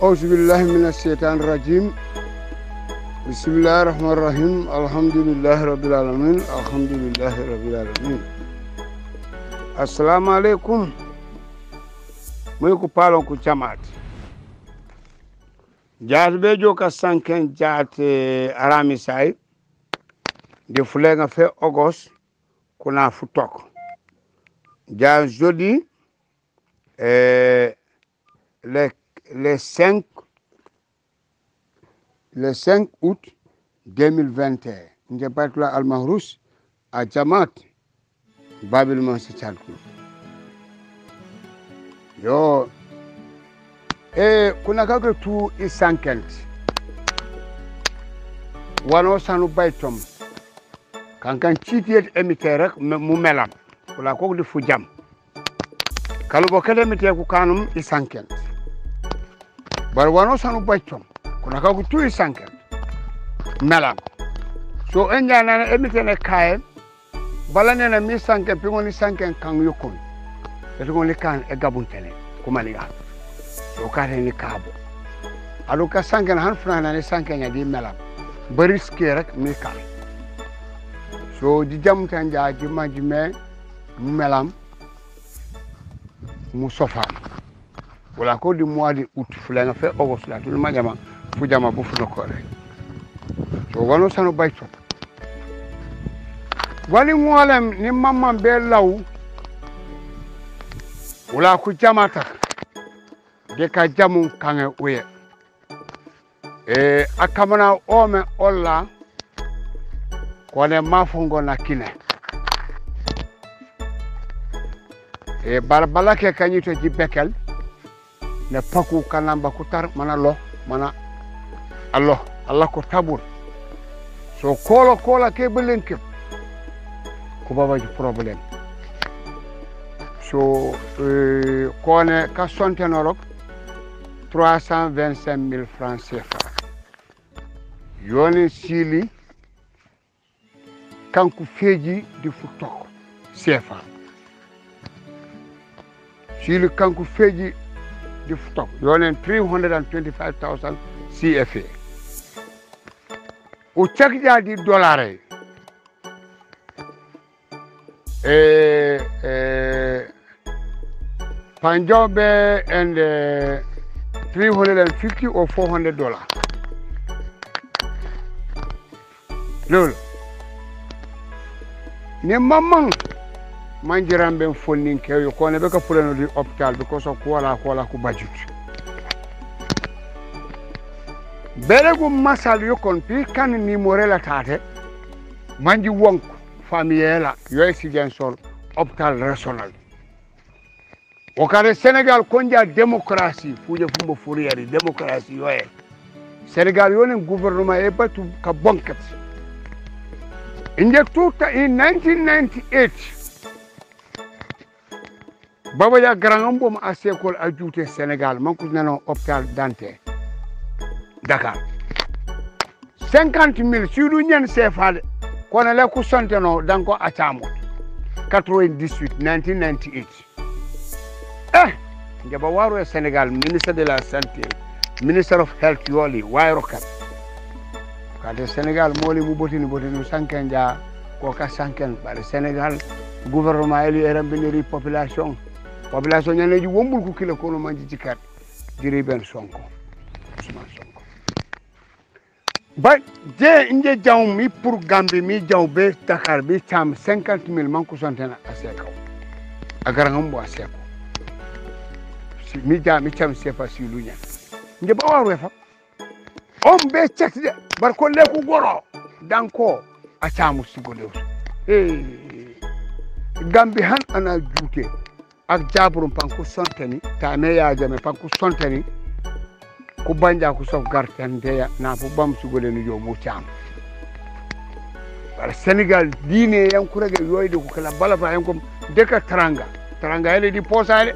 أعوذ بالله من الشيطان الرجيم بسم الله الرحمن الرحيم الحمد لله رب العالمين الحمد لله رب العالمين السلام عليكم ميكو بالون كو جماعت جات بيجو كا سانكن جات ارامي ساي دي فليغا في اوغوست كنا فوتوك جات جودي le 5 août 2021 nje batula al-Mahrous a Jamaat Babil Mansi Chalku yo kuna kago tu isankent wano sanu baytom kankan chitiet emite rek mu melam wala ko di fu jam kalu bo kede emite ku kanum isankent bar wano sanu baytom kuna kago tu isankent melam so enja na emite ne kae balane na mi sanken pingoni sanken kan yokon etongoni kan e gabuntele kumaliga so kare ni kabo alo ka sanken han frana ne sanken ya di melam bariske rek mi kan so di jam tan jaaji majime mu melam mu sofa wala ko di mois de août fulenga fe august la tul majama fu jama bu fu nokore so wano sanu bayto wali ngolem ni mamma be law wala ku jamata de ka jamu kange uye akamana ome olla kone mafungo na kine barbala ke kanyito ji bekel ne paku kanamba kutar mana lo mana Allah ko tabur so kola ke belenke ko baba ji problème so kone ka sontenorok 325 000 francs CFA yoni sili kanku feji di futok CFA sili kanku feji di futok yoni 325,000 CFA o chakja di dollars Panjobe and $350 or $400. Lolo. Ne mamang manjirambe funding ke yo ko ne be ka fulano di hospital because of kola ku budget. Beregu masal yo kon pi kan ni morela tate manji wonk familiela yo exigencial hospital régional o kare Sénégal konja démocratie fuje fumbo furieri démocratie yo Sénégal yo ne gouvernement e batu ka bonkat inje tuta in 1998 baba ya grangambo ma asekol ajouté Sénégal manku nano hôpital Dantec Dakar 50,000 sudu nyen CFA kone le ku sonteno danko atamo 1998 njaba waro e Sénégal ministre de la santé minister of health yoli wayro kat kade Sénégal moli mu botini sankenja ko ka sanken bare Sénégal gouvernement eli erambiniri population nyaneji wombul ku kila ko no manji cikat diri ben Sonko ba je inje jaw mi pour Gambie mi jaw be Dakar bi tam 50,000 man ko sontena aseko agara ngam aseko si mi tam sefa si lunya nje ba waru fa on be check de bar ko le ku goro danko a tamu sigole Gambie han ana juute ak jabrum pan ko sonteni ta me ya jame pan ko sonteni ko banja ko sof garten de na fu bam sugole ni yo mu cham par Sénégal dine yan ko rege yoyde ko kala bala fa yan ko deka taranga ele di posale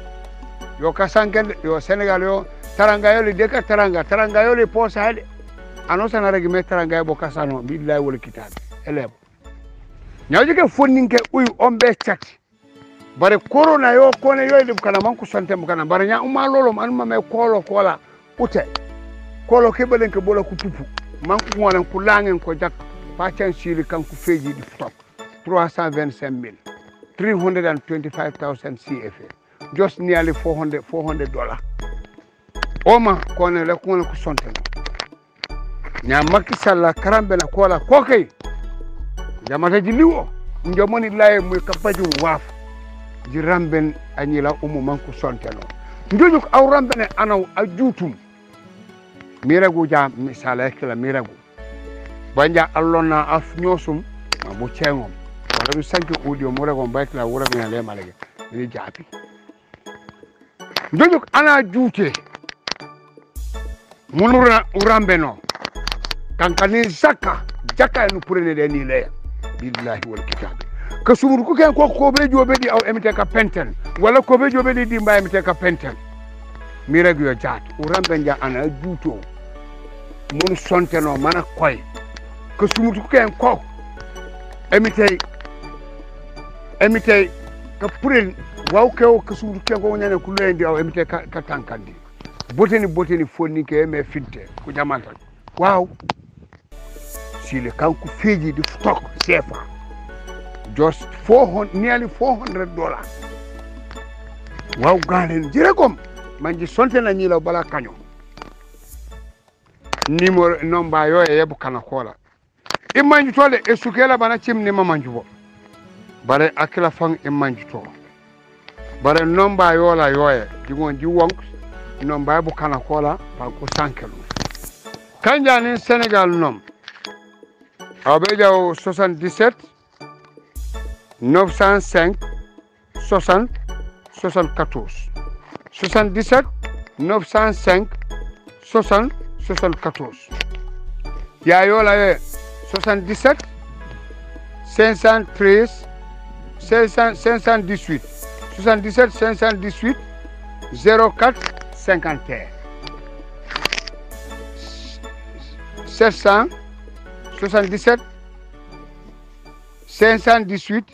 yo ka sankende yo Sénégal yo taranga yo deka taranga yo le posale anosa na rege me taranga bo kasano billahi wal kitab elebo nyawje ke fonninke uyu ombe chati bare corona yo kone yoyde kana man ko sante mo kana bare nya umma lolo man ma me kola ute kolo ke balen ke bola ku pupu man ku ngolan ku langen ko jak patien sili kan ku feji di stop 325,000 325,000 CFA just nearly $400 oma kone le ku ku sonten nya Macky Sall karambe na kola kokay jamata jiliwo njomoni laye muy kapaju waf di ramben anyila umu man ku sonteno njojuk aw rambene anaw ajutum miragu ja misala kala miragu banja allona af nyosum ma bo cengom wala du sanki audio mo rego baytla wura mi le malage ni jaabi njojuk ana juute munura urambeno kankani zakka jakka no purene de ni le billahi wal kitab ka sumur ku ken ko be jobe di aw emite ka penten wala ko be jobe di mbay emite ka penten miragu yo jaat urambe nja ana juuto mun sonteno mana koy ka sumur ku ken ko emite ka puren waw kew ka sumur ken ko nyane ku lendi aw emite ka tankandi boteni fonni ke me finte ku jamanta waaw sile kanku feji di stock CFA just nearly $400 wow galen jirekom manji sonte na nyila bala kanyo numéro nomba yo e yebu kana kola imanji tole e sukela bana chimni mamanju bo bare akila fang imanji to bare nomba yo la yoye digon ji wonk nomba yebu kana kola pa ko sankelu kanja ni Sénégal nom Abejaw 77 905 60 74 77 905 60 74 Yayola 77 513 518 77 518 04 51 777 518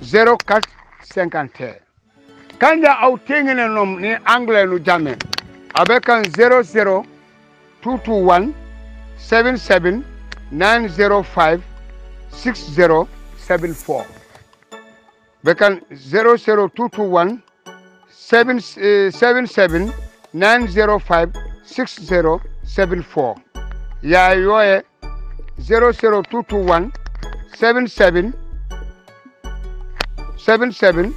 04 51 kanja au tengene nom ni anglais nu jamen avec un 00 221 77 905 6074 bekan 00221 77 905 6074 ya yoye 00221 77 518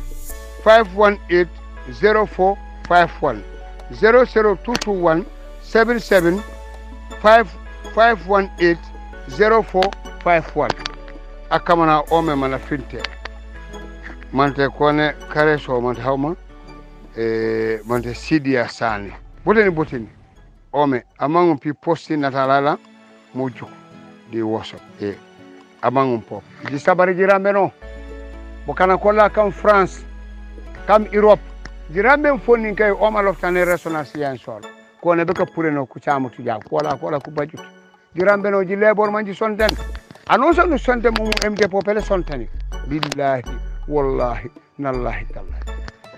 0451 00221 77 518 0451 akamana ome mana finte mante kone kareso mante hawma mante sidia sani boteni ome amangum pi posti natalala mojuk di WhatsApp amangum pop di sabari jirambe no bokana kola kam France kam Europe jirambe fonni kay oma loftane resonance yan sol ko ne beka pureno ku chamu tuja kola ku bajut jirambe no ji lebor manji sonten annonce no sonte mum MD popele sontani billahi wallahi nallahi tallahi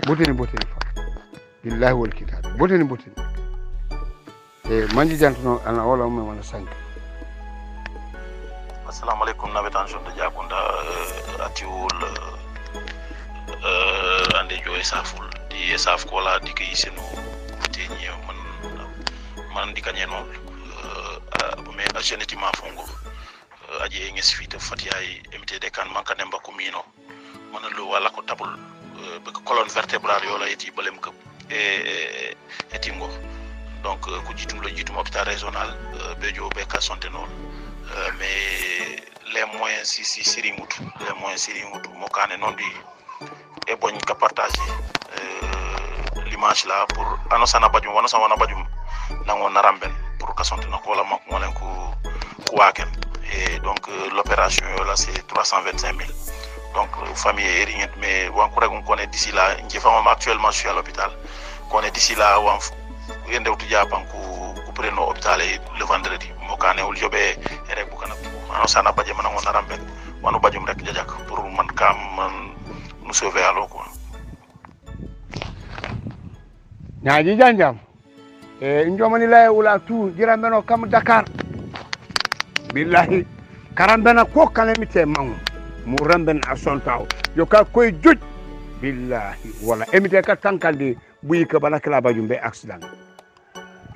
boteni fa billahi wal kitab boteni manji jantuno ana wala umma wala sank assalamu alaikum nabetan jonde jakunda atiwul ande joy saful di saf kola di kay senu tenye man di kanye non me ajeneti ma fongo aje ngesi fita fatiyay emite de kan manka nemba ko mino man lo wala ko tabul be ko colonne vertébrale yo la yeti balem ko etingo donc ko jitum hôpital régional bejo be ka santé non mais les moyens si sirimutu mo kané non di e boñ ka partager l'image là pour annoncer na bajum wana bajum nango narambel pour ka santé na ko la mak mo len ko waken et donc l'opération là c'est 325,000 donc famille est mais wan ko regon koné d'ici là njefama actuellement je suis à l'hôpital koné d'ici là wan yende wutu japan ku preno hôpital le vendredi mo kané ul jobé rek bu kana annoncer na baje manango narambel wanu bajum rek jajak pour man kam man nous sauver alors quoi ñaaji janjam njomani lay wala tu jirambeno kam Dakar billahi karambena ko kalemite mawu mu ramben asontaw yo ka koy juj billahi wala emite ka tankande buyi ka bala kala bajumbe accident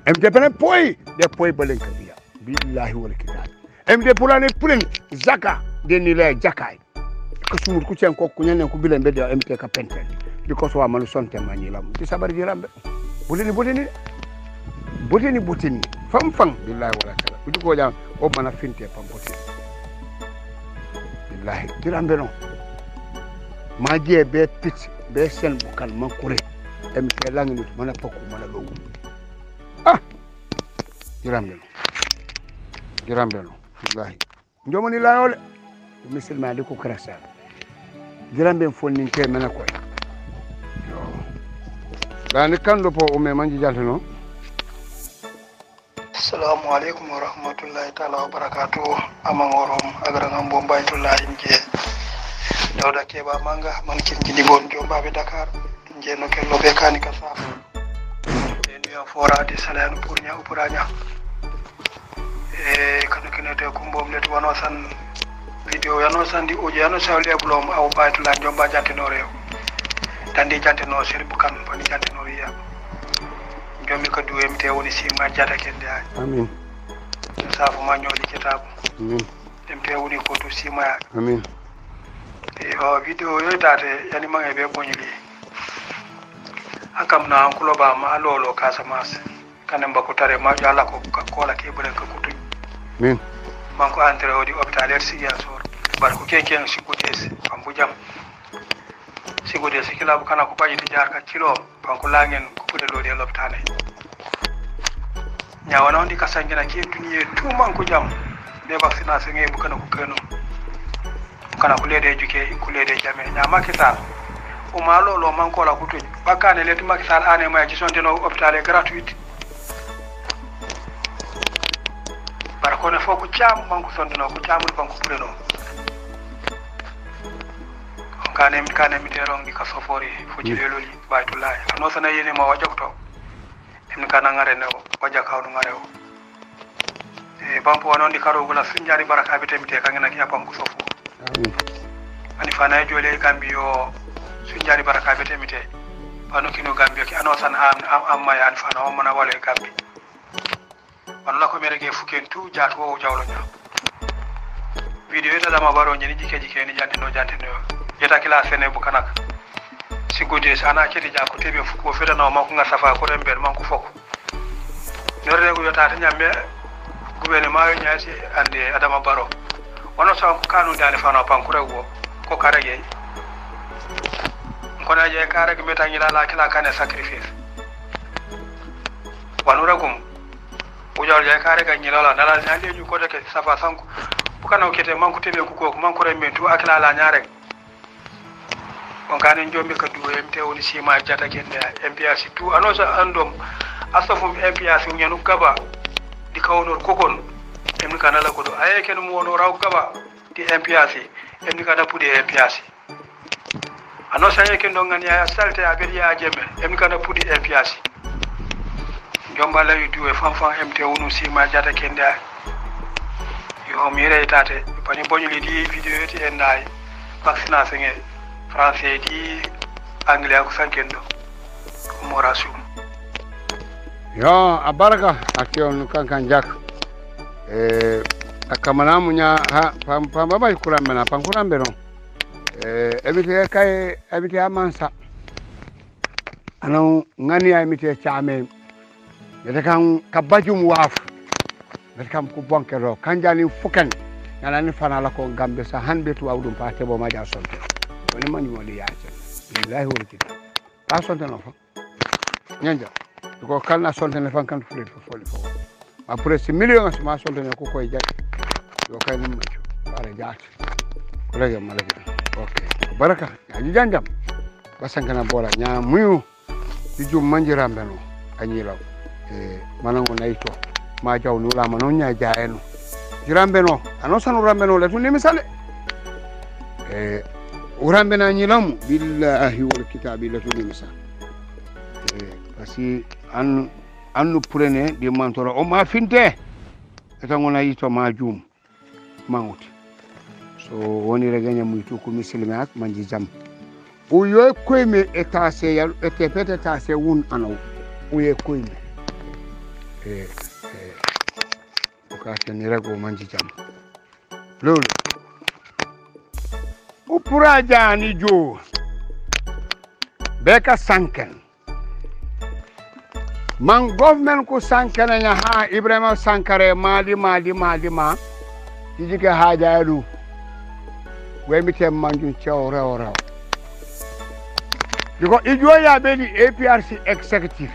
emite pene poy de poy balen ka biya billahi wala kitab emite pulane pulen zaka de ni lay jakay ko sumur ku cen ko kunyane ko bilen be de emite ka pentel because wa manu sonte mani lam di sabar jirambe bolini fam billahi wala kala uju ko jam o mana finte pam botini billahi jirambe non ma je be pit be sen bukal man kure emite langni mana pokku mana logu jirambe non billahi njomoni layole musulman di ko krasa jirambe fonni ke mena koy dani kando po o me manji jaltano assalamu alaikum wa rahmatullahi ta'ala wa barakatuh amangorom agarangam bombaytullahi nje dawda keba manga man kinjidi bon jombabe Dakar nje no kello be kani kasa en yo forade salanu pour nya upuranya kanu kinete kumbom let wano san video yano sandi oje yano sawli ablom aw baytullahi jomba jantino rew tandi jantino seri bukan fani jantino riya jomi ko duwem te woni sima jata kende ay amin safu ma nyoli kitabu amin dem te woni ko to sima amin o video yo date yani mangi be bonyili akam na ankulo ba ma lolo Casamance kanem ba ko tare ma jala ko la ke bulen ko kutu amin manko entre odi hôpital RCA sor bar ko kenken sikudes ambu jam sikudes kila bu kana ko bayiti jar ka kilo banko langen ko pude do de l'hôpital nyawana on di kasangina ke duniye tout manko jam be vaccination ngi bu kana ko keno kana ko lede juke ko lede jame nyama kita o ma lolo manko la kutu bakane leti makisal ane ma ci sonte no hôpital gratuit bar ko ne fo ko cham manko sonde no ko chamul banko pude no kane mi terong di kasofori fo ci leloli baytullah no sana yene ma wajakto en kana ngare no wajaka no ngare o bampo non di karo gula sunjari baraka bi temite kangena ki apam ko sofo ani fana jole gambio sunjari baraka be temite pano kino gambio ki anosan amma ya fana o mana wale gambi walla ko merege fuken tu jaat wo jawlo nya video ita dama baro nyeni jike ni jantino jeta kila sene bu kanak sigode sana kedi ja ko tebe fuko feda no mako nga safa ko rember manko foko norde ko yota ta nyambe gubene maayo nyaati ande adama baro wono so ko kanu dale fano pankure wo ko karage ko na je karage meta ngila la kila kane sacrifice wanu ragum o jawal je karage ngila la dala nyande ju ko de ke safa sanko ko kana kete manko tebe ko manko rembe tu akila la nyaare on kanen jombe ka duwo MT woni sima jata kende MPS tu anosa andom asafum MPS nyanu gaba di kawno kokon emni kana la ko do aye ken mo wono raw gaba di MPS emni kana pude MPS anosa aye ken do ngani ya salte abedi ya jemme emni kana pude MPS jomba la yu duwe fanfan MT wonu sima jata kende yo mire tate pani bonyuli di video yeti endai vaccination français di anglais ko sankendo morasu yo abaraka akion kankan jak akamana munya ha pam baba kuramena pankurambe no ebite kay ebite amansa ano ngani ay mite chame yete kan kabajum waf yete kam ko bonkero kanjani fuken yana ni fanala ko gambe sa hanbe tu awdum pa tebo ma ja sonte woni man woni yaace billahi woni kita ta sonte no fa nyanja ko kalna sonte ne fan kan fule fole fo après ce million ma sonte ne ko koy jaay yo kay ni ma bare jaati ko lege malaka okay baraka aji janjam basankana bola nya muyu di jum manjirambe no anyiraw manango nayto ma jaw no la manon nya jaeno jirambe no anosanu rambe no le tun misale urambe na nyilamu billahi wal kitabi la tun misale pasi an annu prenez di mantoro o ma finte eta ngona yito ma jum manguti so woni reganya muito ko misilme ak manji jam o yo koyme etase yal etepete tase wun anaw o ye koyme o ka tani rego manji jam lolu o pura jani jo beka sanken man government ko sankana nya ha Ibrahima Sankare mali ma tijike hajaru wemite manjun chawra diko ijo ya beli APRC executive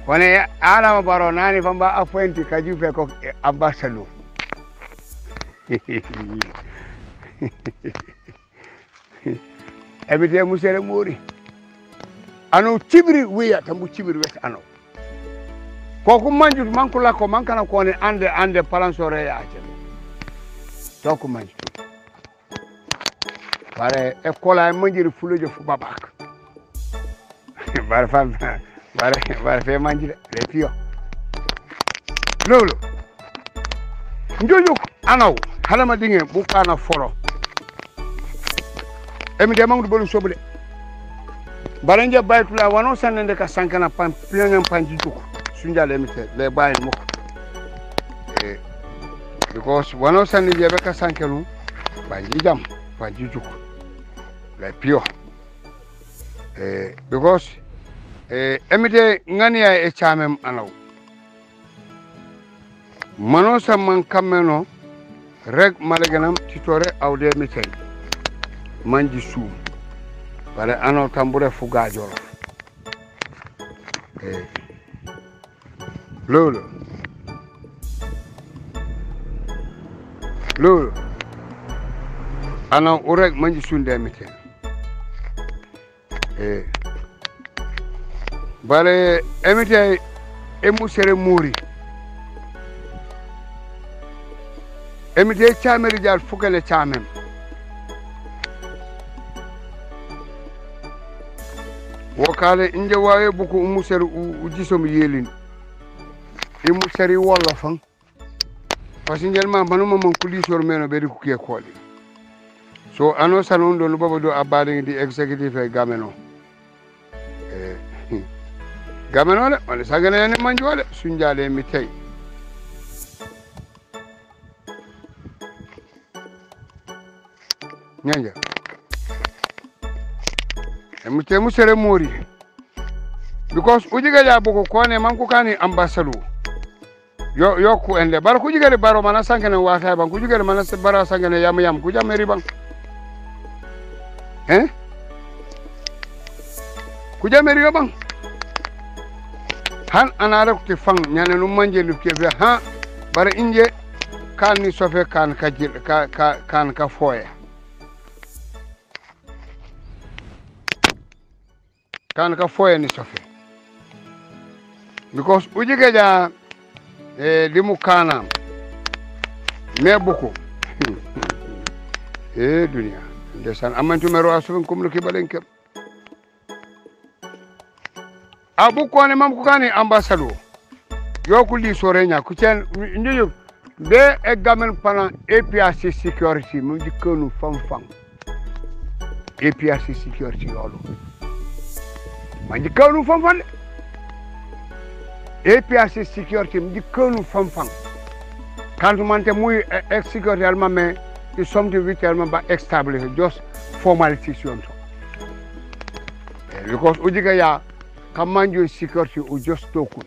kone ala baro nani famba appointi kaju fe ko ambassador ebite musere mori ano cibri wiya tambu cibri wet ano koku manjut mankula ko mankana ko ne ande palansore ya aje to ko manjut bare e kola manjiri fulojo fu babak bare fam bare fe manjire le pio lolo njojuk anaw halama dinge bu kana foro emi de mangdu bolu sobule baranja baytula wano sanende ka sankana pam plengam panji tuko sunjale mite le bayin moko because wano sanende jebe ka sankanu banji jam panji tuko le pio because emite ngania e chamem anaw mano samman kameno reg maleganam titore awde mite manji sum bare ano tambure fuga jolo lolo ano urek manji sunde miten bare emite emusere muri emite chameri jal fukale chamem wokale inje wawe buku umuseri ujisom yelin imuseri wala fan pasingel ma banuma man kuli sor meno be ku ke koli so ano sanon do baba do abade di executive gameno gameno le wala sagane ne manjole sunjale mi tay nyanja emute musere mori because ujiga ja boko kone man ku kani ambassador yo ku ende bar ku jigere baro mana sankene wata ban ku jigere mana se bara sankene yam ku jameri ban ku jameri yo ban han anara ku te fang nyane no manje lu ke be ha bara inje kan ni sofe kan ka foye kan ka foye ni sofe because ujiga ja limu kana me boko dunia ndesan amantu mero asufin kumlu kibalenke abu ko ne mam ko kani ambassador yoku li sorenya ku chen ndiyu be examen pendant APRC security mu jikonu fam APRC security yolo ma jikonu fam APRC security mu jikonu fam quand mante muy ex security alma mais is something which alma ba established just formalities yonto because ujiga ya kamanjo security u just tokun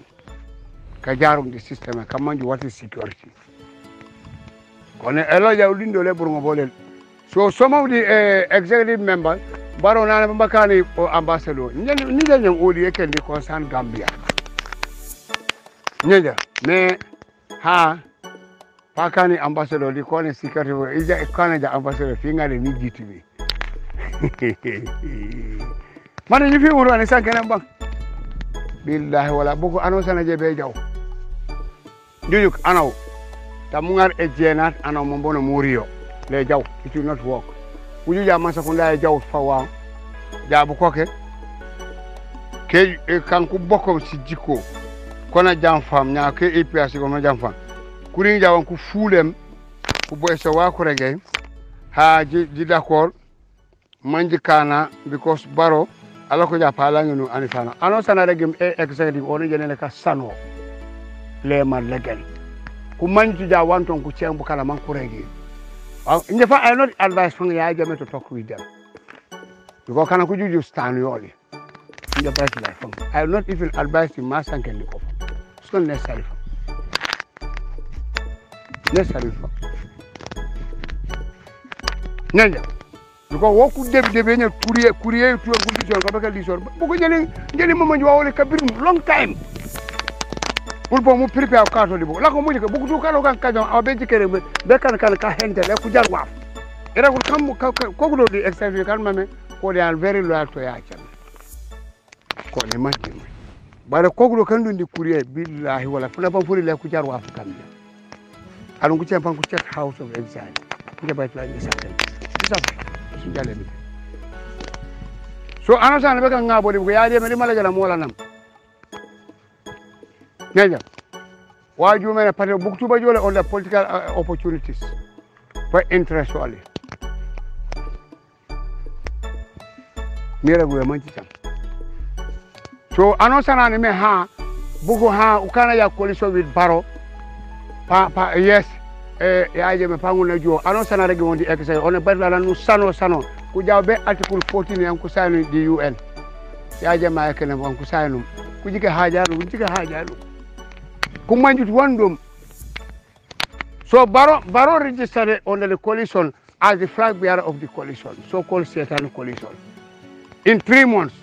ka jarum the system kamanjo what is security kone elo ya ulindo le burungo bolel so some of the executive members baro nana mbakani ambassador nije nyam odi ekendi concern Gambia nyeja me ha pakani ambassador di kone security ija Canada ambassador fingale ni GTV mane ni fi wuro ne sankene bang billahi wala boko annonce na jebe jaw jujuk anaw tamungar e jenat anaw mombono muriyo le jaw it will not work uju ja masa ko lay jaw fawa jabu koke ke kanku bokko si jikko kona jam fam nya ke APRC ko no jam fam kuri jawon ku fulem ku boy so wa ko rege ha ji d'accord manji kana because baro ala ko ja pala ngenu anifana ano sana rege executive on jenele ka sano le man legal ku manji ja wanton ku cembu kala man ko rege ndefa I not advice from ya jame to talk with them because kana ku juju stand yoli the best life I will not even advise you mass and can go it's not necessary nanja because what could they be in courier to a good vision ka baka lisor bu ko jeli mama ñu wawole kabir long time pour bo mu prepare ka to libo la ko mu ko bu ko ka lo kan ka a be jikere be kan ka hente le ku jar waaf era ko kam ko do di exercise kan mame ko they are very loyal to ya cham ko ne majji bare ko do kan dundi courier billahi wala funa ban furi le ku jar waaf kan alon ku cem pan ku check house of exile nge bay la ni sakay su jale mi so ana sana be kan ngabo di ko yaade me mala jala mola nam ngeja waju mena pare buktu ba jole on the political opportunities for interest wali mira go manti tam so ano sana ne me ha bugo ha ukana ya coalition with Baro pa yes yaaje me pangu na jo ano sana regi wondi exercise on badla la nu sano ku jawbe article 14 yan ku sayno di UN yaaje ma yakene won ku sayno ku jike haajaru ku manjut wandum so Baro registered on the coalition as the flag bearer of the coalition so called Satan coalition in 3 months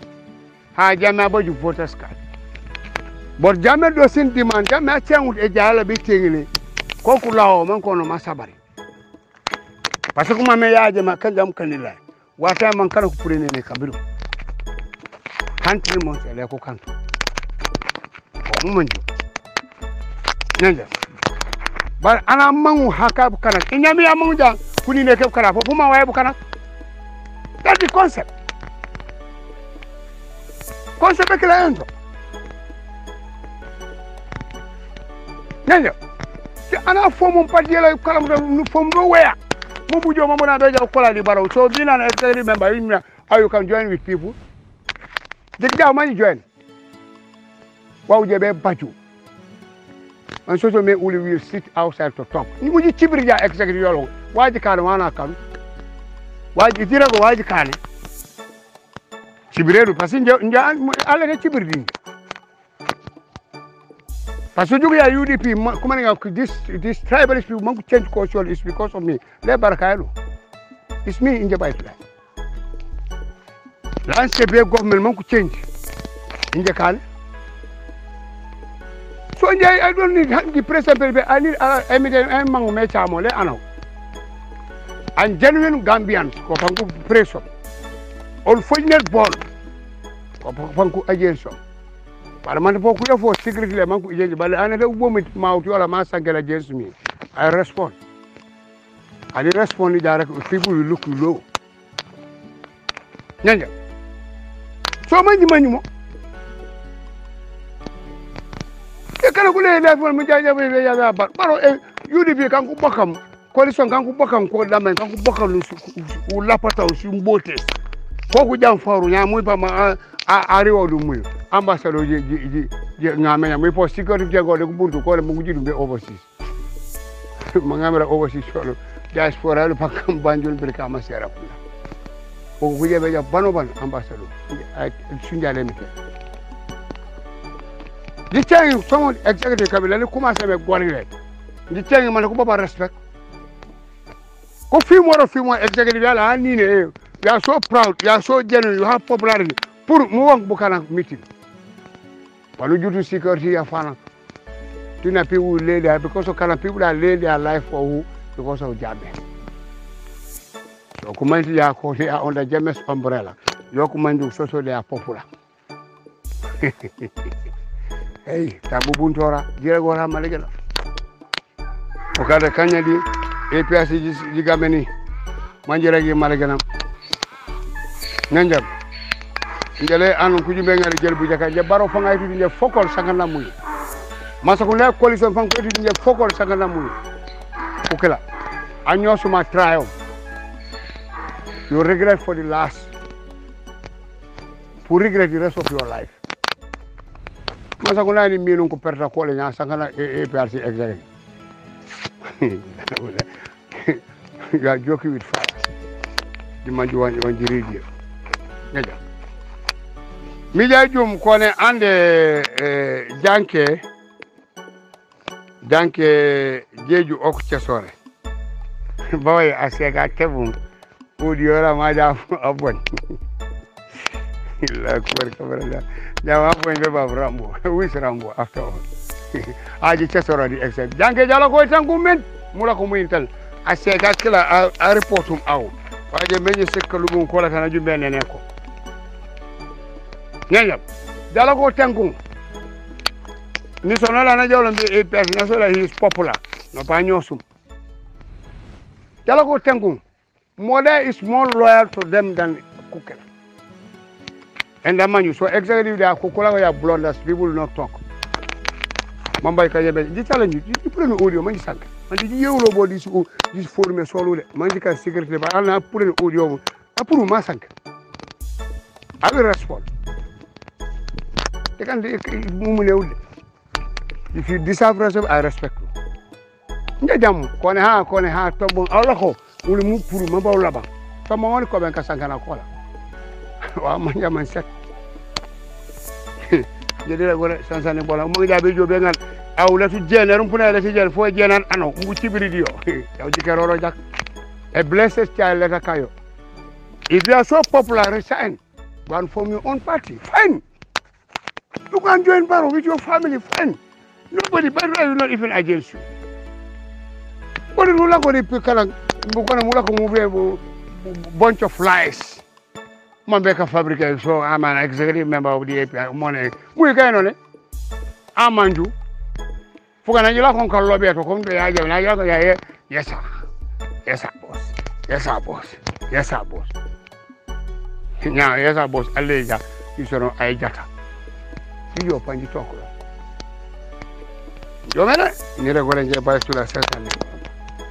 haaje ma baju voters card but jamais doesn't demand jamais changu e jala be tengini koku lawo man kono masabari parce que kuma me yaaje ma kanjam kanila wata man kana ku purene ne kabiru country mo le ko kanto ko manju nanja bar ana mangu hakab kana inyami ya mangu ja kuni ne ke kana fo ma waye bu kana that's the concept ke la ento nanja ana fomo padiyela kala mu fomo do where mo bujo mo na beja kola di Baro so bina na executive member you can join with people the guy man join wa uje be baju and so me will sit outside to talk ni muji chibri ja executive yolo waji kan wana kan waji tira ko waji kan chibireru pasinja nja ala ne chibri din parce que you are UDP, this tribalist people want to change culture is because of me. Le Barakaylo. It's me in the pipeline. Landscape government want to change in the can. So I don't need the president. I need evidence among me chamole ano. And genuine Gambians ko fangu press up. Unfortunate born ko fangu agency. Para man po kuya for secret le man ku jeje bale ana de bomit mawti wala ma sangela against me I respond direct people will look low nyanja so manji mo e kana ku le la fon mu jaja be ya ba Baro UDP kan ku bokam coalition kan ku bokam ko damen kan ku bokam u lapata su mbote ko ku jam faru nya muy ba ma ariwo du muy ambassador ji ngamenya muy po security go de burtu ko le mu jidu be overseas mangamera overseas solo diaspora le pakam banjul bir ka masera kula ko guje be ja ban ambassador ay sunjale mi ke di changi someone executive kabila le commence be gorile di changi man ko baba respect ko fi mo executive yala ni ne you are so proud you are so genuine you have popularity pour mu won bu kana meeting Palu jutu security ya fana. Tuna people lay there because of kind people that lay their life for who because of Jabe. So community ya ko they are under James umbrella. Your community so they are popular. Hey, tabu buntora jira gora malegela. Okada kanya di APRC jigameni manjira gi malegela. Nanjam. ngele anu kujumbe ngale jel bu jaka je baro fa ngay tudde fokol sangana muy masako le coalition fan ko tudde fokol sangana muy okela anyo suma trial you regret for the last pour regret the rest of your life masako na ni minu ko perta ko le nya sangana APRC exactly you are joking with fire di manju wan radio ngaja mi jajum kone ande janke jeju ok cesore baway asega kebum udiora maja abon illa kwar kabara jawa abon be bab rambo wis rambo after all aji cesore di excel janke jalo ko tangu men mula ko muintal asega kila a reportum aw waje meñe sekkalu mum ko la tan jumbe nene ko nyanyam jalo ko tangu ni sonala na jawlo mbi APRC nasola he is popular no pa nyosum jalo ko tangu Mode is more loyal to them than Kukela. And the man you so exactly they are Kukula ya blunders, people will not talk. Mamba Kayebe, the challenge you put an audio, man, sank. And did you know about this forum solo, Mandica secretly, but I'll put an audio, I put a masank. I will respond. They can if you deserve respect, I respect you. Njajam, kone ha, tobo, alako. Uli mupuru mamba ulaba sama wani ko ben ka sankana kola wa manja man sek jede la gore sansane bola mo jabe jobe ngal awla tu jenerum puna la ti jel fo jenan ano ngu cibiri dio yaw jikeroro jak a blessed child let kayo if you are so popular resign one from your own party fine you can join Barrow with your family fine nobody Barrow will not even against you what do you like on the kala Bukana mula ko move bunch of lies. Mambeka fabricate so I'm an executive member of the API money. We can on it. Amanju. Fugana jila kon kan lobby to kon be aje na yaka ya yes sir. Yes sir boss. Yes sir boss. Yes sir boss. Nya yes sir boss aleja isono ay jata. Iyo panji toko. Yo mera ni re gore nje ba sula certainly.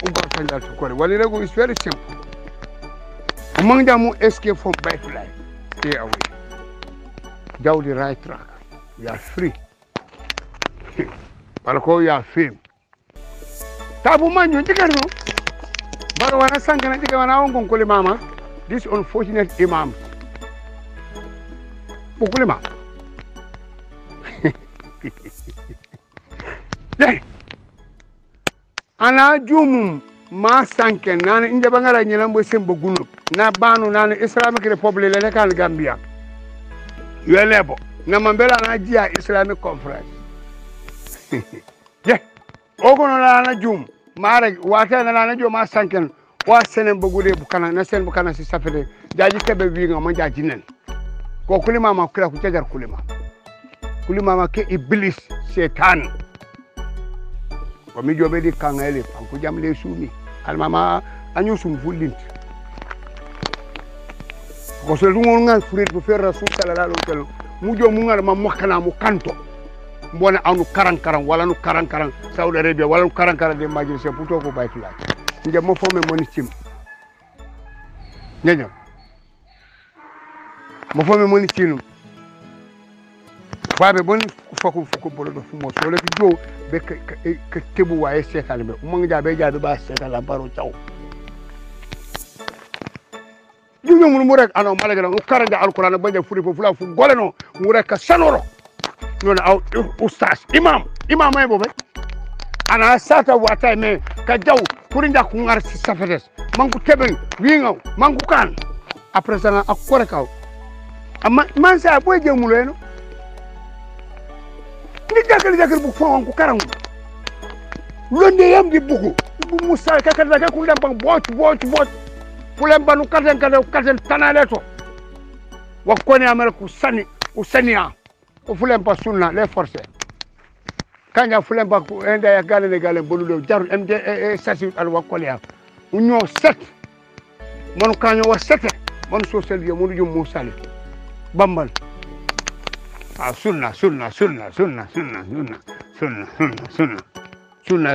Well, it's very simple. Among them who escape from bad life, stay away. Down the right track. We are free. Palako, you are free. Tabu man, you take it. But when I sang and I take a mama, this unfortunate imam. Pukulima. Yeah. Ana jumum ma sanken nana inde bangara nyelambo sembo gunu na banu nana Islamic Republic le kan Gambia yelebo na mambela na jia Islamic Conference ye ogono na jum mare wata na jum ma sanken wa senen bogude bukana na sen bukana si safede jaji kebe wi nga ma jaji nen ko kulima ma kula ku tajar kulima ma ke iblis setan ko mi jobe di kangele ko jam le sumi almama anyu sum fulint ko so ngol ngal furit bu fer rasul sallallahu alaihi wasallam mu jo mu ngal ma makana mu kanto mbona anu karan wala nu karan Saudi Arabia wala nu karan de majlis puto ko baytula nje mo fo me moni cim ñeño mo fo me moni cinu Babe boni foko bolo do fumo so le do be ke tebu waye setal be mo nga jabe ba setal la baro taw ñu mu rek ano malaga no karanga alquran ba ja furi fo fula fu goleno mu rek ka sanoro non aw oustaz imam ay bobe ana sata wata me ka jaw kuri nda ku ngar ci safetes mangu teben wi ngaw mangu kan après ça akore kaw amma man sa boy jemulo eno ni jakal bu fon ko karangu londe yam di bugu bu musa ka ku lembang boch fulen banu katen tanale to wa koni ameriku usania ko fulen pa sunna les forcer kanya fulen ba ko enda ya gale boludo jaru md sasi al wa kolia unyo set mon kanyo wa sete mon social yo mon jum musali bambal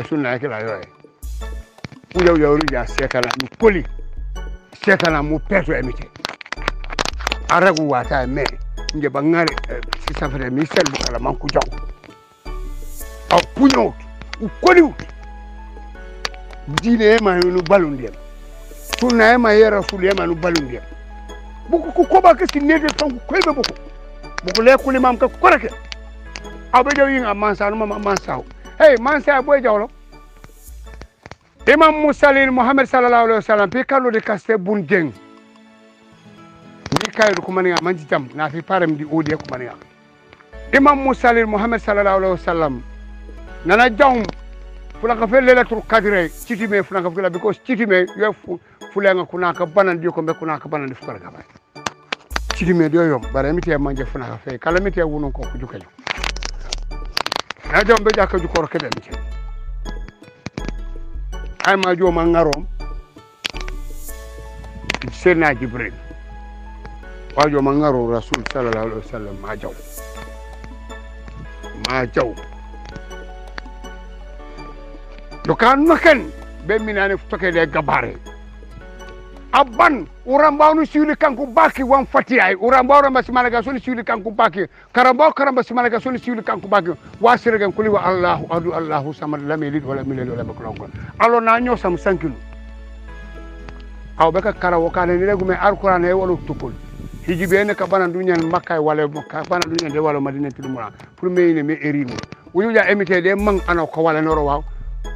sunna kila yoye uyaw ya sekala mu koli sekala mu peto emite aragu wata me nje bangare si safere mi sel bukala man ku jaw aw puño u koli dine ma no balundem sunna ma yera sulema no balundem buku ku koba ke sinede tan ku koybe buku le kuli mam ka korake abe jaw yin amansa no mansa hey mansa boy jawlo imam musalin muhammad sallallahu alaihi wasallam pe kallo de kaste bundeng ni kaydo ko maniga manji jam na fi param di odi ko maniga imam musalin muhammad sallallahu alaihi wasallam nana jawm fulaka fe lelatul qadre citime fulaka fula because citime yo fulenga kunaka banan di ko be kunaka banan di fukara gaba citime do yom bare mi te manje fulaka fe kala mi te wonon ko jukajo na jawm be jakka jukoro kede mi ay ma joma ngarom Seydina Jibril wa joma ngaro rasul sallallahu alaihi wasallam ma jaw do kan makan be minane futoke de gabare abban urambawnu siwli kanku baki wan fati ay urambawro mbasi malaga soni siwli kanku baki karamba si malaga soni siwli kanku baki wasiregen kuli wa Allahu samad lam yalid wa lam yulad wa lam yakul lahu kufuwan alo na nyo sam sankinu aw beka karawo kane ni legume alquran e wala tukul hijibe ne ka banan dunyan makka wala makka banan dunyan de wala madina tilmura pour meyne me erinu wujuja emite de man ana ko wala noro waw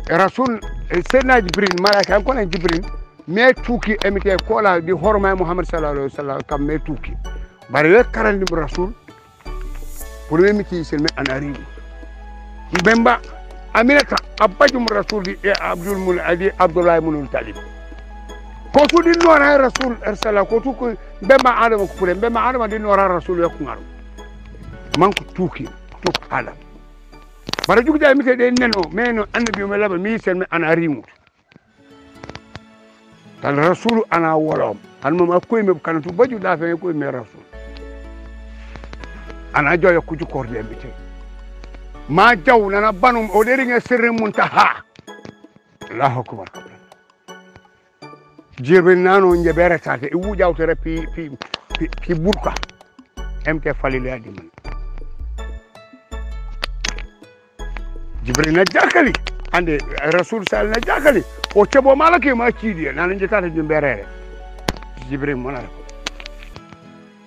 rasul Seydina Jibril malaka ko na Jibril me tuki emite kola di horma Muhammad sallallahu alaihi wasallam kam me tuki bari we karandi rasul pour me miti selme anari bemba aminata abajum rasul di abdul mul adi abdullah ibn talib ko fu di nora rasul arsala ko tu ko bemba adam ko pure bemba adam di nora rasul yakku ngaro man ko tuki to ala bari jugda emite de neno meno annabi me laba mi selme anari mu tal rasul ana wolom an mom akoy me kanatu baju da fe ko me rasul ana joyo ku ju korde mbite ma jaw nana banum o deri nge sirri muntaha Allahu akbar jirbe nano nje beretake e wujawtere pi burka mte falile adi man jibril na jakali ande rasul sal na jakali o cebo malake ma ciidi nan jekata jumberere jibril monala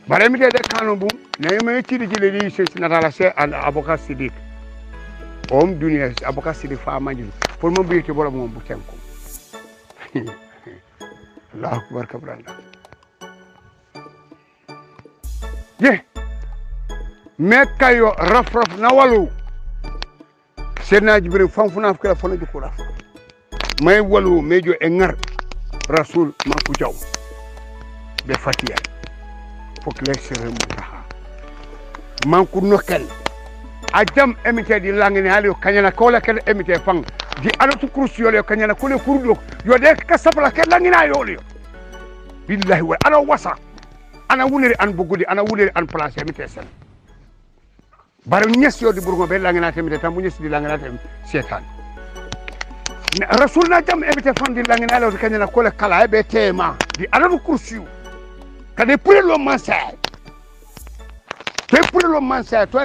bare mi de kanu bu ne ma ciidi ci le di se natala se an avocat sidik dunia avocat sidik fa manjul pour mo biite bola mo bu tenko Allahu akbar kabranda ye me kayo raf na walu Seydina Jibril fanfuna ko fona ju ko raf may walu mejo e ngar rasul man ku jaw be fatiya fok le sere mutaha man ku nokel ajam emite di langini hali kanyana ko la kel emite fang di alatu kursiyo le kanyana ko le kurdo yo de ka sapla kel langina yo le billahi wa ana wasa ana wuliri an bugudi ana wuliri an place emite sen bare nyesyo di burgo be langina temite tambu nyesi di langina tem setan rasul na jam ebite fandi langina lo kanyana ko le kala e be tema di alatu kursiyo kade pour lo mansa te pour lo mansa to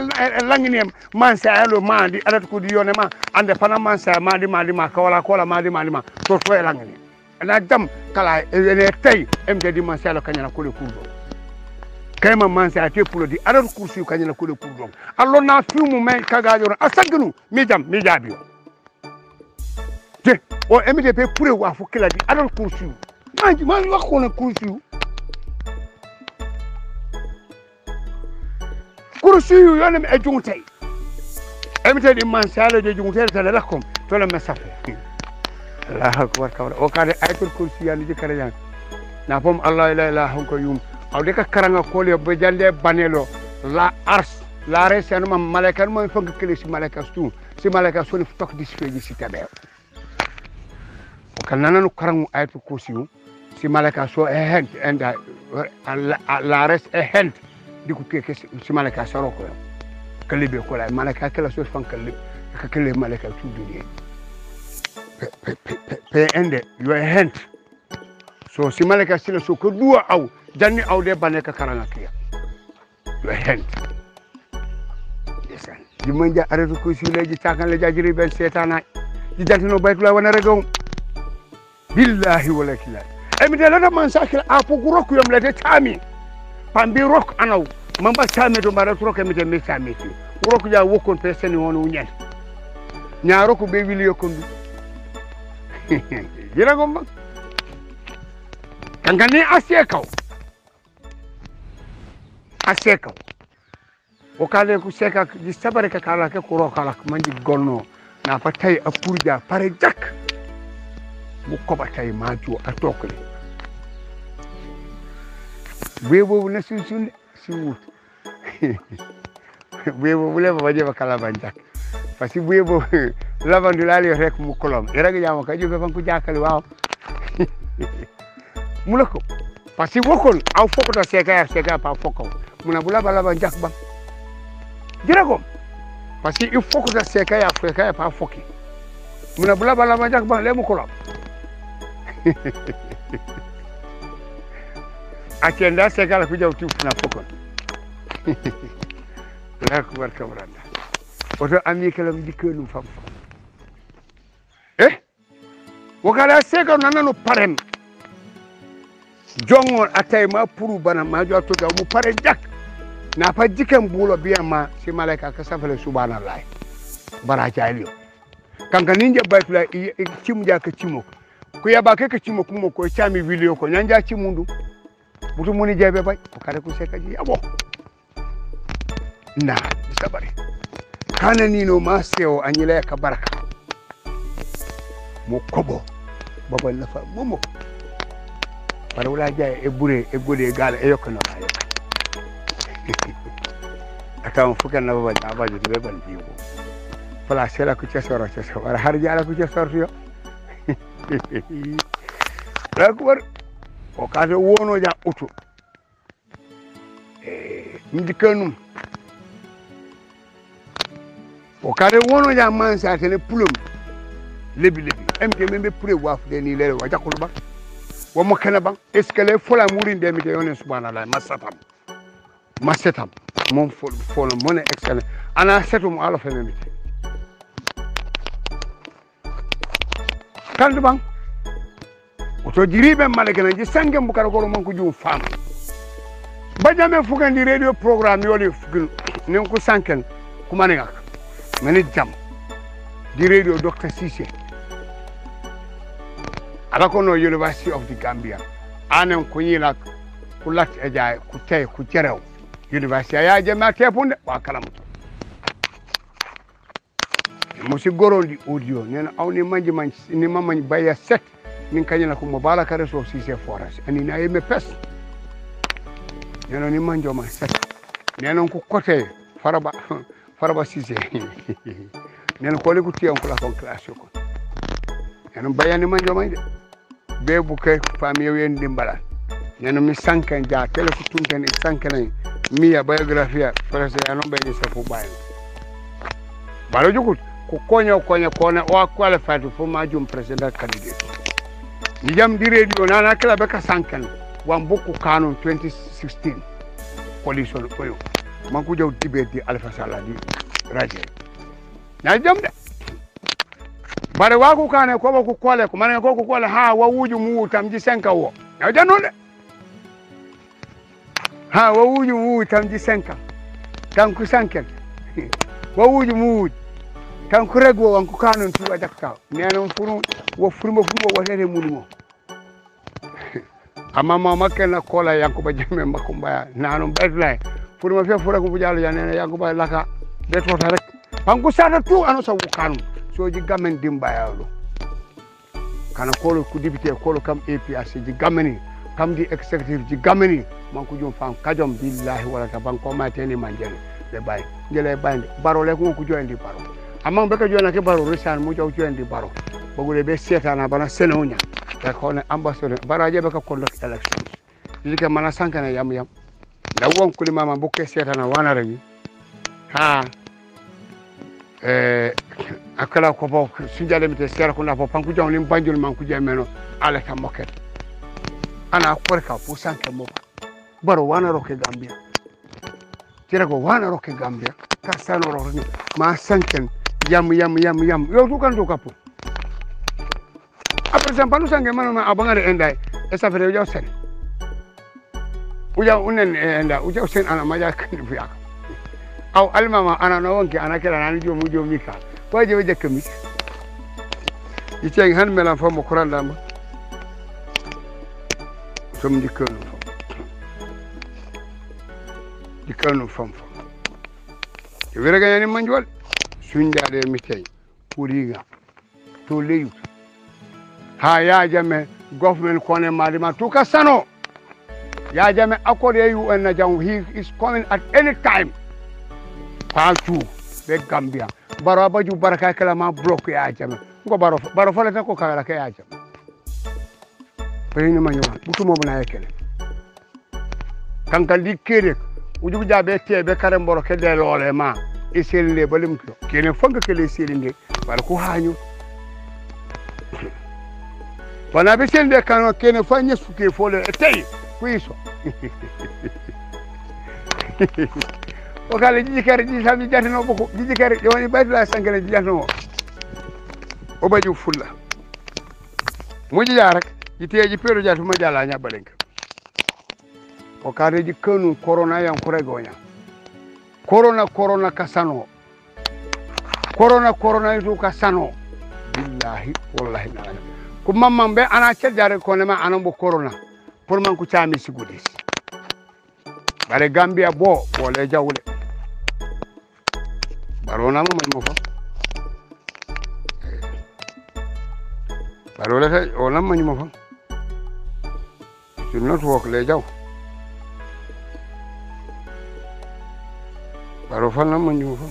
langinem mansa lo mandi alatu ko di yone ma ande fana mansa madi ma kawala kola madi ma to langine na jam kala ene tay emde di mansa lo kanyana ko le kurdo kayma mansa te pour di alatu kursiyo kanyana ko le kurdo allo na fiumu men kaga joro asagnu mi jabi te o emde pe pour wa fu kila di alatu kursiyo man wax ko na kursiyo kursiyu yonem e jungtay emite di man sala de jungtay tala lakom to la masafe Allahu akbar kawra o kade ayatul kursi yani di karajan na fom Allah la ilaha illa huwa aw de ka karanga ko le be jande banelo la ars la resen ma malaika mo fong kele si malaika stu si malaika soni tok disfeji si tabe o kanana no karangu ayatul kursi si malaika so e hent enda la res e hent diku keke si malaka saroko kalibe ko la malaka kala so fan kalib ka kale malaka tu duniya pe ende yo hent so si malaka sila so ko duwa aw janni aw de baneka karanga kiya yo hent yesan di manja aratu ko si leji takan le jajiri ben setana di jantino baytula wana regaw billahi wala kila emi de la man sakila apu roku yom lete tami pambi rok anaw mamba tami do mara rok emi de me tami rok ja wokon peseni wono nyen nyaaro ko be wili yokondu jira gomba kangani asekaw o kale ku seka di sabare ka kala ke ko rokala manji gonno na patay apurja pare jak mu ko batay maju atokle bebo na sun si wut bebo bule ba je ba kala banjak parce que bebo lavandu lali rek mu kolom iraga jama ka jobe fan ku jakali waaw mulako parce que wokon aw fokota seka pa foko muna bula bala banjak ba jirago parce que il faut que ça seka pa foki muna bula bala banjak ba le mu kolom akenda seka la ku jawtu funa fokon la ku war kamranda oto ami kalam dikelu fam wakala seka nanano parem jongon atay ma puru bana ma jotto da mu pare jak na fa jiken bulo biya ma si malaika ka safale subhanallah bara jaliyo kanka ninje baytula cimu ja ka cimo ku yaba ka cimo kuma ko chami video ko nyanja cimundu butu muni jebe bay ko kare ku seka ji abo na sabari kana nino ma seo anyile ka baraka mo kobo baba la fa momo para wala jaay e bure e gode gal e yokno ayo atam fukan na baba abajo be ban jiwo fala sela ku cesoro wala har jala ku cesoro yo la ko war o kaade wono ja utu ndi kanum o kaade wono ja man sa tele pulum lebi emke membe pure waf de ni lele wajakul ba wa makana ba eskale fola murin de mi de yone subhanallah masetam mom folo mone excellent ana setum ala fenemi kandu bang oto jiribe maleke na ji sangem bukara ko man ko jum fam bajame fugandi radio programme yoli fugin nen ko sanken kuma ne ngak meni jam di radio Dr. Cissé ala kono University of the Gambia anen ko yila ku lat e jaay ku tay ku jerew university ya jema tepunde wa kalamuto musi gorondi audio nena awni manji man ni mamani baya set min kanyana ko mubaraka reso Cissé forage ani na yeme pes nena ni manjo ma set nena ko côté faraba Cissé nena ko le ko tiyan ko la kon classe ko nena bayani manjo may de bebu ke fami yen dimbala nena mi sankan ja tele ko tunken sankan miya biografia parce anon be ni safu bayo balo jukut ko konya kona o qualified for majum president candidate ni jam di radio nana kala be ka sankan wan bokku kanon 2016 coalition koyo man ko jaw dibeti Alpha Sallah di radio na jam de bare wa ko kane ko ko kole ko man ko kole ha wa wuju mu tamji senka wo na janole ha wa wuju mu tamji senka kan ku sanken wa wuju mu kan ku rego wan ko kanon tu wajakta nenon furu wo furmo wotere munmo amma ma makena kola yankuba jame makumbaya nanon bedlay furmo fe fura ko bujalo yanene yankuba laka de tota rek kan ku sada tu ano sa wukanu soji gamen dimbayalo kana kolo ku député kolo kam APRC ji gameni kam di executive ji gameni man ko jom fam kajom billahi wala ta banko ma teni manjele be bay ngele bande baro le ko jondi baro amma be ka jona ke baro risan mu jaw jondi baro bogule be setana bana senonya e ko ne ambassadeur baraje be ka conduct election dike mana sankana yam da won kuli mama bukke setana wana ragi ha akala ko bo sunjale mi te sera ko na fo panku jong lim banjul man ku jemeno ala ka moket ana korka fu sanke mo baro wana roke gambia tira ko wana roke gambia ka sano ro ni ma sanken yam yo tu kan to kapu après ça panu sanke manama abangare endai e safere yo sen uja unen enda uja sen ana maja kan fu yak aw almama ana no wonke ana kala nani jomu jomika waje waje kami yite han melan fa mo kuranda ma som dikano fam wera ga yani manjwal sunjade mi tay puriga to leyu ha ya jame government kone madima to kasano ya jame accord you and jam he is coming at any time partout be Gambia baro baju baraka kala ma block ya jame ko baro fala ta ko kala ka ya jame payni ma ñoo butu mo na yakele kankal di kere ujugu jabe tebe kare mboro ke de lole ma e selinde balim ko kene fonga kele selinde wala ko hañu wana be selinde kan kene fanya suke fole tay kuiso o kala jiji kare jiji sami jatano boko jiji kare yoni bayla sangale jatano o baju fulla muji ya rek yiteji pero jatu ma jala nya balenka o kareji kanu corona yan kuregonya corona kasano corona itu kasano billahi wallahi na ko mamman be ana cedare ko ne ma anambo corona pour man ko chami sigudis bare Gambia bo le jawle barona mo fa barole fe o lam mo fa should not work le jaw baro fa nam ñu fa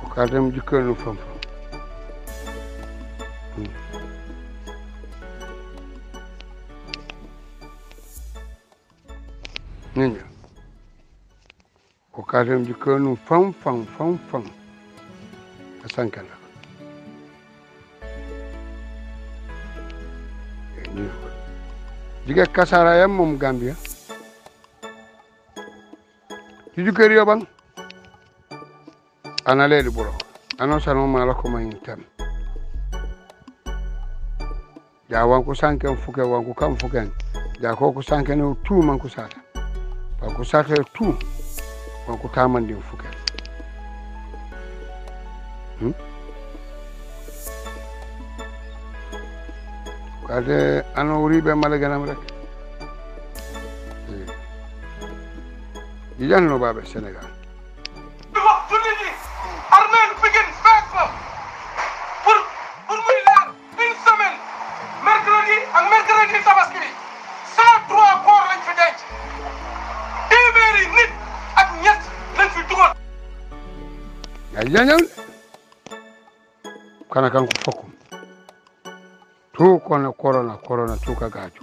ko kadam jikko fa nenya ko kadam jikko fam asankala diga kasara yam mom Gambia ci kër bang ana leedi buro ano sano mala ko may tan ja wanko sanken fuke wanko kam fuken ja ko sanken tu man ko sata ba ko sata tu wanko tamandi fuken kade ano ribe malaganam rek Dijanno babe Sénégal wax julli ni armée Pikine fees fa pour muy leer une semaine mercredi tabaski bi 103 corps lañ fi denc téeméeri nit ak ñett lañ fi dugal ya janjal kana kan ko fokkum to kono corona to ka gajo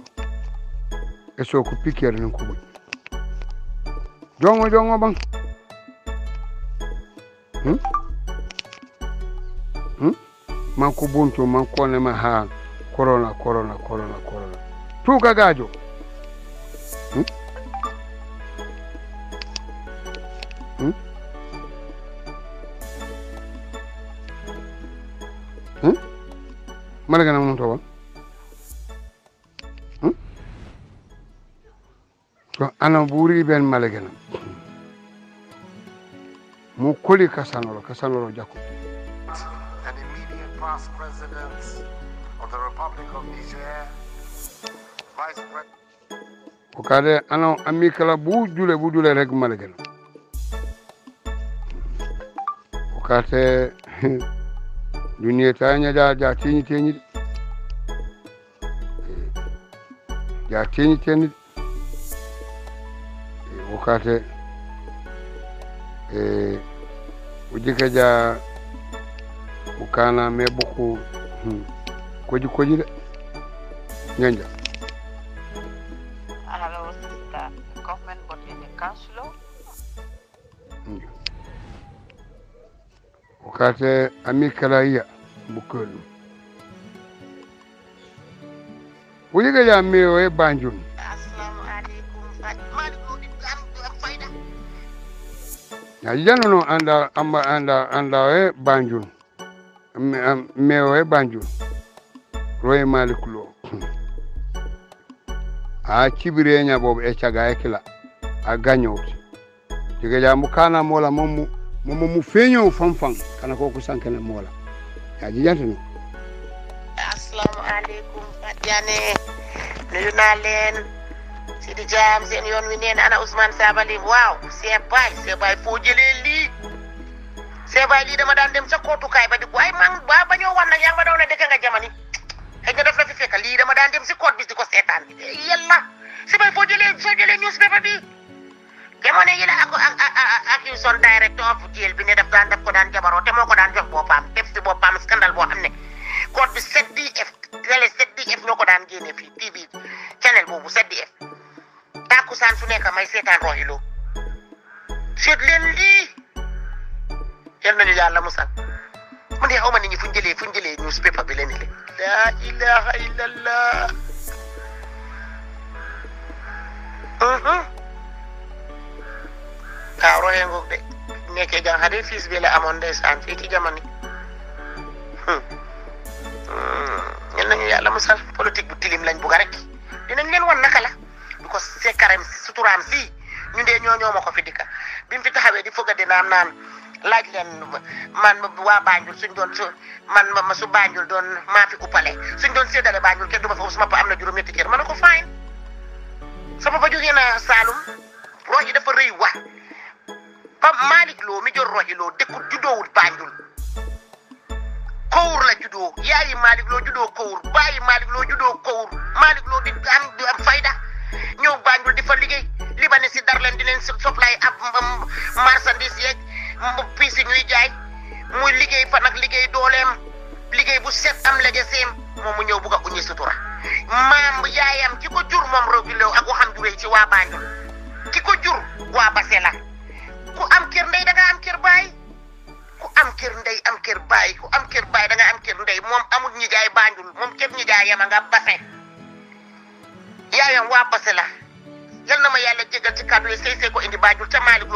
e so ko piquer nan ko bu jongo bang man ko buntu man ko ne ma ha corona tu ka gajo malaga na mun to ba to ana buri ben malaga na mu koli kasanoro jako and immediate past presidents of the Republic of Niger, Vice President. O kade ana amikala bu dule rek malaga na o kate duniya tanya ja tinyi ja tinyi o kate ujika ja ukana me boku koji de nyanja government but in the council. Wakati amikala ya bukulu. Uliga ya mewe Banjul. Assalamu alaikum. Malik lo di am fayda. Ya jano no anda Banjul. Mewe Banjul. Roy Malik lo. A kibire nya bobu e caga ekila a gagnowti diga jamu kana mola momu feño fanfan kana ko sankene mola ya jiyantino Assalamu alaikum Fadiane nuyu naa leen Sidi Jam seen yoon wi neen ana Ousmane Sabali waaw c'est bay foo jëlee lii c'est bay lii dama daan dem sa kootukaay ba di ko ay man ba bañoo wan nag yaa ngi ma doon ne dëkk nga jamani xëy na daf la fi fekk lii dama daan dem si code bis di ko seetaan yàlla si bay soo jëlee newspaper bi jamono yi la ak yu son director of jail bi ne daf ko daan jabaroo te moo ko daan jox boppam def si boppam scandale boo xam ne code bi 7DF télé 7DF ñoo ko daan génne fii TV channel boobu 7DF tàkkusaan su nekk may seetaan roxilo seet leen lii yal nañu yàlla musal man de xaw ma nit ñi fu ñu jëlee newspaper bi leen le la ilaha illallah waaw roxee ngoog de nekkee jànxade fiis bi la amoon ndeysaan fii ci jamono ñen nañu yàlla musal politique bu tilim lañ bugga rek dinañ leen wan naka la du ko sekkaram suturaam si ñu dee ñoo ma ko fi dikka bi mu fi taxawee di fëgga dinaam naan laaj leen man waa Banjul suñ doon ma su Banjul doon maa fi uppale suñ doon séddale Banjul kenn du ma fa sama papa am na juróom-ñetti kër ma ne ko fine sama papa jógee na Saalum rox yi dafa rëy wa Pape Malick Lo mi jor roxi Lo dëkkul juddoowul Banjul Kowur la juddoo yaayi Malick Lo juddoo Kowur baayi Malick Lo juddoo Kowur Malick Lo di am fayda ñëw Banjul di fa liggéey libanais si dar leen di leen supply ab marchandise yeeg piis yi ñuy jaay muy liggéey fa nag liggéey dooleem liggéey bu set am legeseem moom mu ñëw bugg a uñi sutura maam yaayam ki ko jur moom roxi Lo ak waxam juree ci waa Banjul ki ko jur waa Basse la ku am kër ndey da nga am kër baay ku am kër ndey am kër baay ku am kër baay da nga am kër ndey moom amul ñi jaay Banjul moom kër ñi jaayam a nga Basse yaayam waa Basse la yal na ma yàlla jégal ci kàddu yi sey ko indi Banjul ca Malick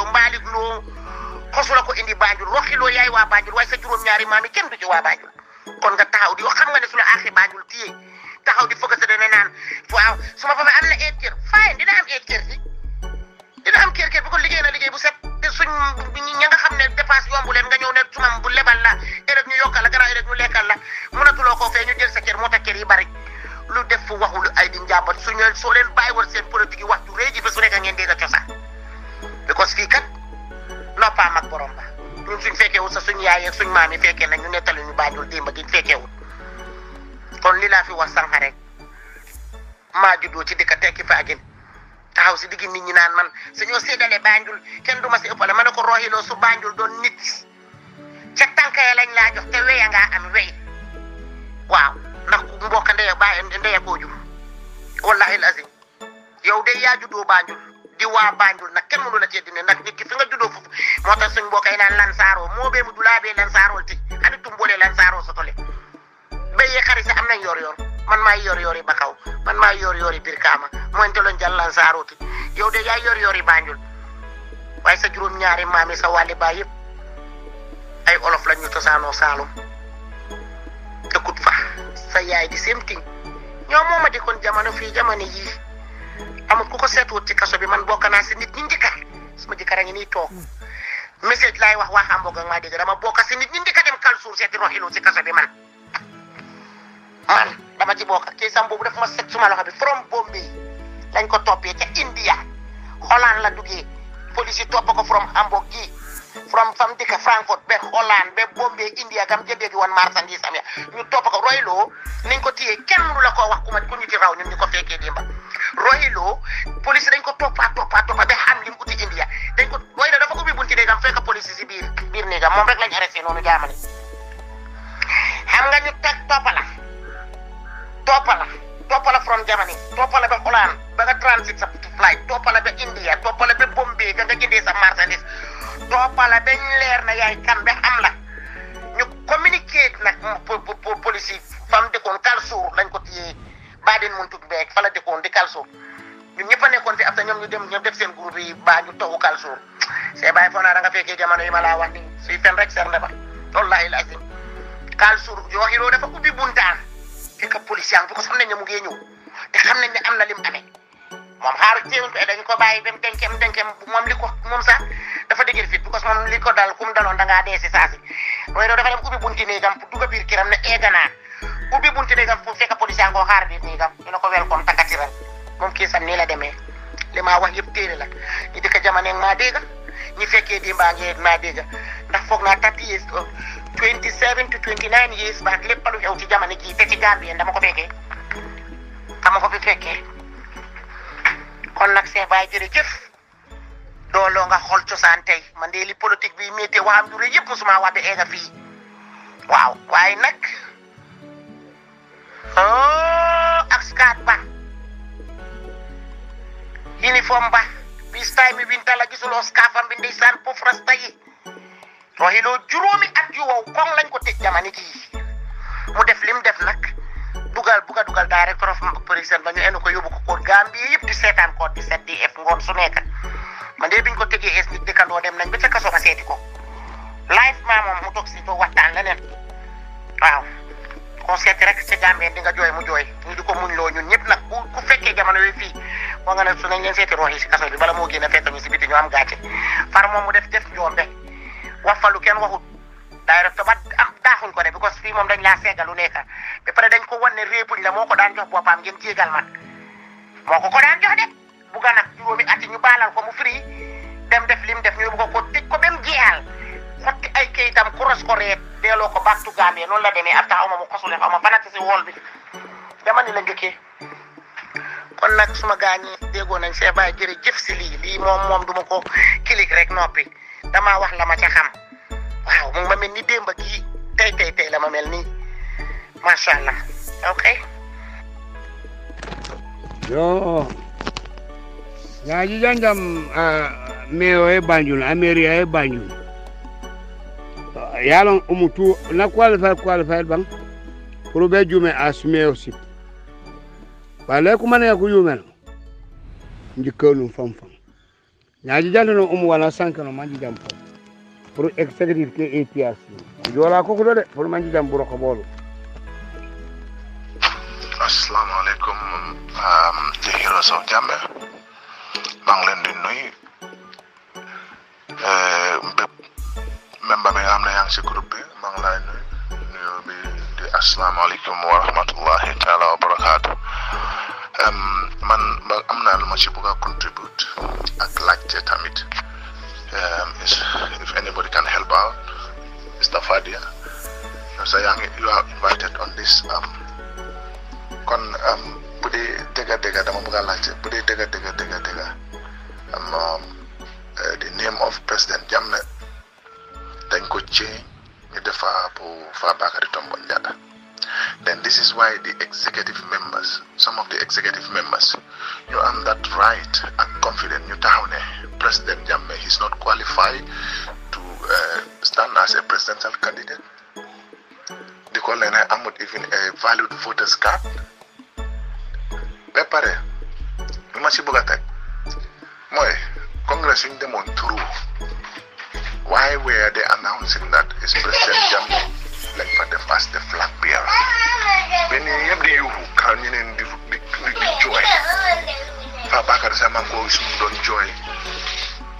Lo xosu la ko indi Banjul roxi Lo yaay waa Banjul waaye sa juróom-ñaari maam yi kenn du ci waa Banjul kon nga taxaw di wax xam nga ne su la aaxi Banjul téye taxaw di fëgg sa dana naan waaw su ma fa am na 8 kër fine dina am 8 kër si dina am kër bi ko liggéey na liggéey bu set te suñ ña nga xam ne dépense yombu leen nga ñëw ne sumam bu lebal la ëllëg ñu yokkal la gannaaw ëllëg ñu lekkal la mënatuloo koo fee ñu jël sa kër moo tax kër yi bari lu def fu waxul ay di njàmbat soo leen bàyyi war seen politique yi wax ju rëy ji ba su nekk ngeen dégg a cosaan because fii kat noppaam ak borom ba ñun suñ fekkeewul sa suñ yaay ak suñ maam yi fekkee na ñu nettali ñu Banjul démb gi fekkeewul kon li laa fi wax sànq rek maa juddoo ci dëkk tekki fa agin taxaw si digg nit ñi naan man suñoo séddale Banjul kenn du ma si ëppale ma ne ko roxi Lo su Banjul doon nit ca tànk ya lañ laa jox te weya ngaa am wey waaw ndax mbokk ndeya koo jur wallahi lazim yow de yaa juddoo Banjul di waa Banjul nag kenn mënu la cee dindi nag nit ki fi nga juddoo foofu moo tax suñ mbokk yi naan lansaaroo moo bee mu dulaa bee lansaaroo ti ani tumbolee lansaaroo sotole béyee xari sa am nañ yor man maay yor yi Bakaw man maay yor yi Birkama mooy ntoloon jàll lansaaroo ti yow de yaa yor yi Banjul waaye sa juróom-ñaari maam yi sa wàlli baay yëpp ay olof lañ ñu cosaanoo Saalum dëkkut fa sa yaay di same thing ñoo mooma di kon jamono yii amul ku ko seetwut ci kaso bi man bokk naa si nit ñi njëkka suma jëkkër a ngi nii toog message laay wax waa Hamburg ak maa dégg dama bokk si nit ñi njëkka dem Kalsuur seeti roxi Lo si kaso bi man dama ci bokk kii sam boobu daf ma set suma loxo bi from Bombay lañ ko toppee ca India Holland la duggee police yi topp ko from Hamburg gi from fam dëkk Frankfurt ba Holland ba Bombay India gam jëndee gi woon marchandise am ya ñu topp ko roxi Lo nañ ko téye kenn mënu la koo wax ku ñu ci raw ñun ñu ko fekkee dimba roxi Lo police dañ ko toppa ba xam lim uti India dañ ko roxi Lo dafa ubbi bunti néegam fekk police si biir néegam moom rek lañ arrêté noonu jaamane xam nga ñu teg toppala from Germany toppala ba Holland ba nga transit sa flight toppala ba India toppala ba Bombay nga jëndee sa marchandise toppala ba leer na yaay kan ba am la ñu communiquer nag police yi fam dëkkoon Kalsour lañ ko téye Baden Muntut beeg fa la dëkkoon di Kalsour ñun ñëpp a nekkoon fi après ñoom ñu dem ñoom def seen groupe yi ba ñu toxu Kalsour c'est bàyyi foo naa da nga fekkee jamono yi ma laa wax ni suy fen rek ser na ba wallahi lazim Kalsour yoo xiroo dafa ubbi buntaan fekk police yaa ngi ko xam nañ ne mu ngi ñëw te xam nañ ne am na lim amee moom xaaru teewuñ ko dañ ko bàyyi dem denkem moom li ko moom sax dafa dëgër fit parce que moom li ko dal kum daloon da ngaa dee si saa si mooy dafa dem ubbi bunti néegam pour dugg biir kiram ne eeganaa ubbi bunti néegam pour fekk police yaa ngi ko xaar biir néegam ñu ne ko welcome takkatiral moom kii sam nii la demee li ma wax yëpp téere la ñi dëkk jamono maa dégg ñi fekkee dimbaa ngi maa dégg ndax foog naa 30 years 27 to 29 years baak lépp lu xew ci jamono jii te ci Gambie dama ko fekkee dama ko fi fekkee kon nag Cheikh Baye jërëjëf dooloo nga xool cosaan tey man de li politique bi météo waxam jure yëpp musuma wax ba eega fii waaw waaye nag ak skaat ba uniforme ba bis tay mi winta la gisuloo skaafam bi ndeysaan pof rasta yi roxiloo juróomi at yu wow koŋ lañ ko tëj jamono jii mu def lim def nag dugal director of police ba ñu enu ko yóbbu ko koor Gambie yëpp di seetaan ko di set di ef ngoon su nekk man de biñ ko tegee es nit dëkkandoo dem nañ ba ca kaso ba seeti ko live ma moom mu toog si to waxtaan leneen waaw ko seeti rek ci Gambie di nga jooy mu jooy ñu di ko muñ loo ñun ñëpp nag ku fekkee jamono yooyu fii moo nga ne su nañ leen seeti roox yi si kaso bi bala moo génn fekk ñu si biti ñu am gàcce far moom mu def njoombe wax fa lu kenn waxut directeur ba daaxuñ ko de because fii moom dañ laa seggal lu nekk ba pare dañ ko wan ne réepuñ la moo ko daan jox boppam ngeen jéegal man moo ko daan jox de bugga nag juróomi ati ñu baalal ko mu free dem def lim def ñu yóbbu ko tëj ko ba mu jeexal xotti ay kayitam kuros ko reet delloo ko back to Gambie noonu la demee after xaw ma mu xosule xaw ma fanati si wool bi dama ni la njëkkee kon nag suma gaañi déggoo nañ Cheikh Baye jërëjëf si lii moom duma ko kilik rek noppi damaa wax la ma ca xam waaw mu ma mel ni démb gi tey la ma mel nii macha allah ok. yo ñaaji janjam meyo e Banjul Ameria e Banjul yalon umutu na qualified bang pour be jume asme aussi wala ko mané ko yumel njikelu fam ñaaji jandano wala sankano manji jam pour executive ke APRC jola ko ko de pour manji jam buro ko bolu. Assalamu alaikum the heroes of Jammeh mang leen di nuyu member bi nga xam ne yaa ngi si groupe bi mang lay nuyu bi di assalamu alaikum wa rahmatullahi taala wa barakatuh man am naa lu ma ci bëgg a contribute ak laajte tamit if anybody can help out Mr. Fadia so you are invited on this kon bu dee dëgga dama bëgg a laajte bu dee dëgga the name of President Jammeh dañ ko change ñu defa bu Fabakary Tombong Jatta then this is why the executive members some of the executive members you am that right and confident ñu taxaw ne President Jammeh is not qualified to stand as a presidential candidate di ko leen amut even a valid voters card ba pare lu ma si bëgg a teg mooy Congress suñ demoon through why were they announcing that is President Jammeh lañ fa def as the flag bearer benn yëpp di yuuxu kan ñeneen di jooy Fabakary sax maa ngi ko gis mu doon jooy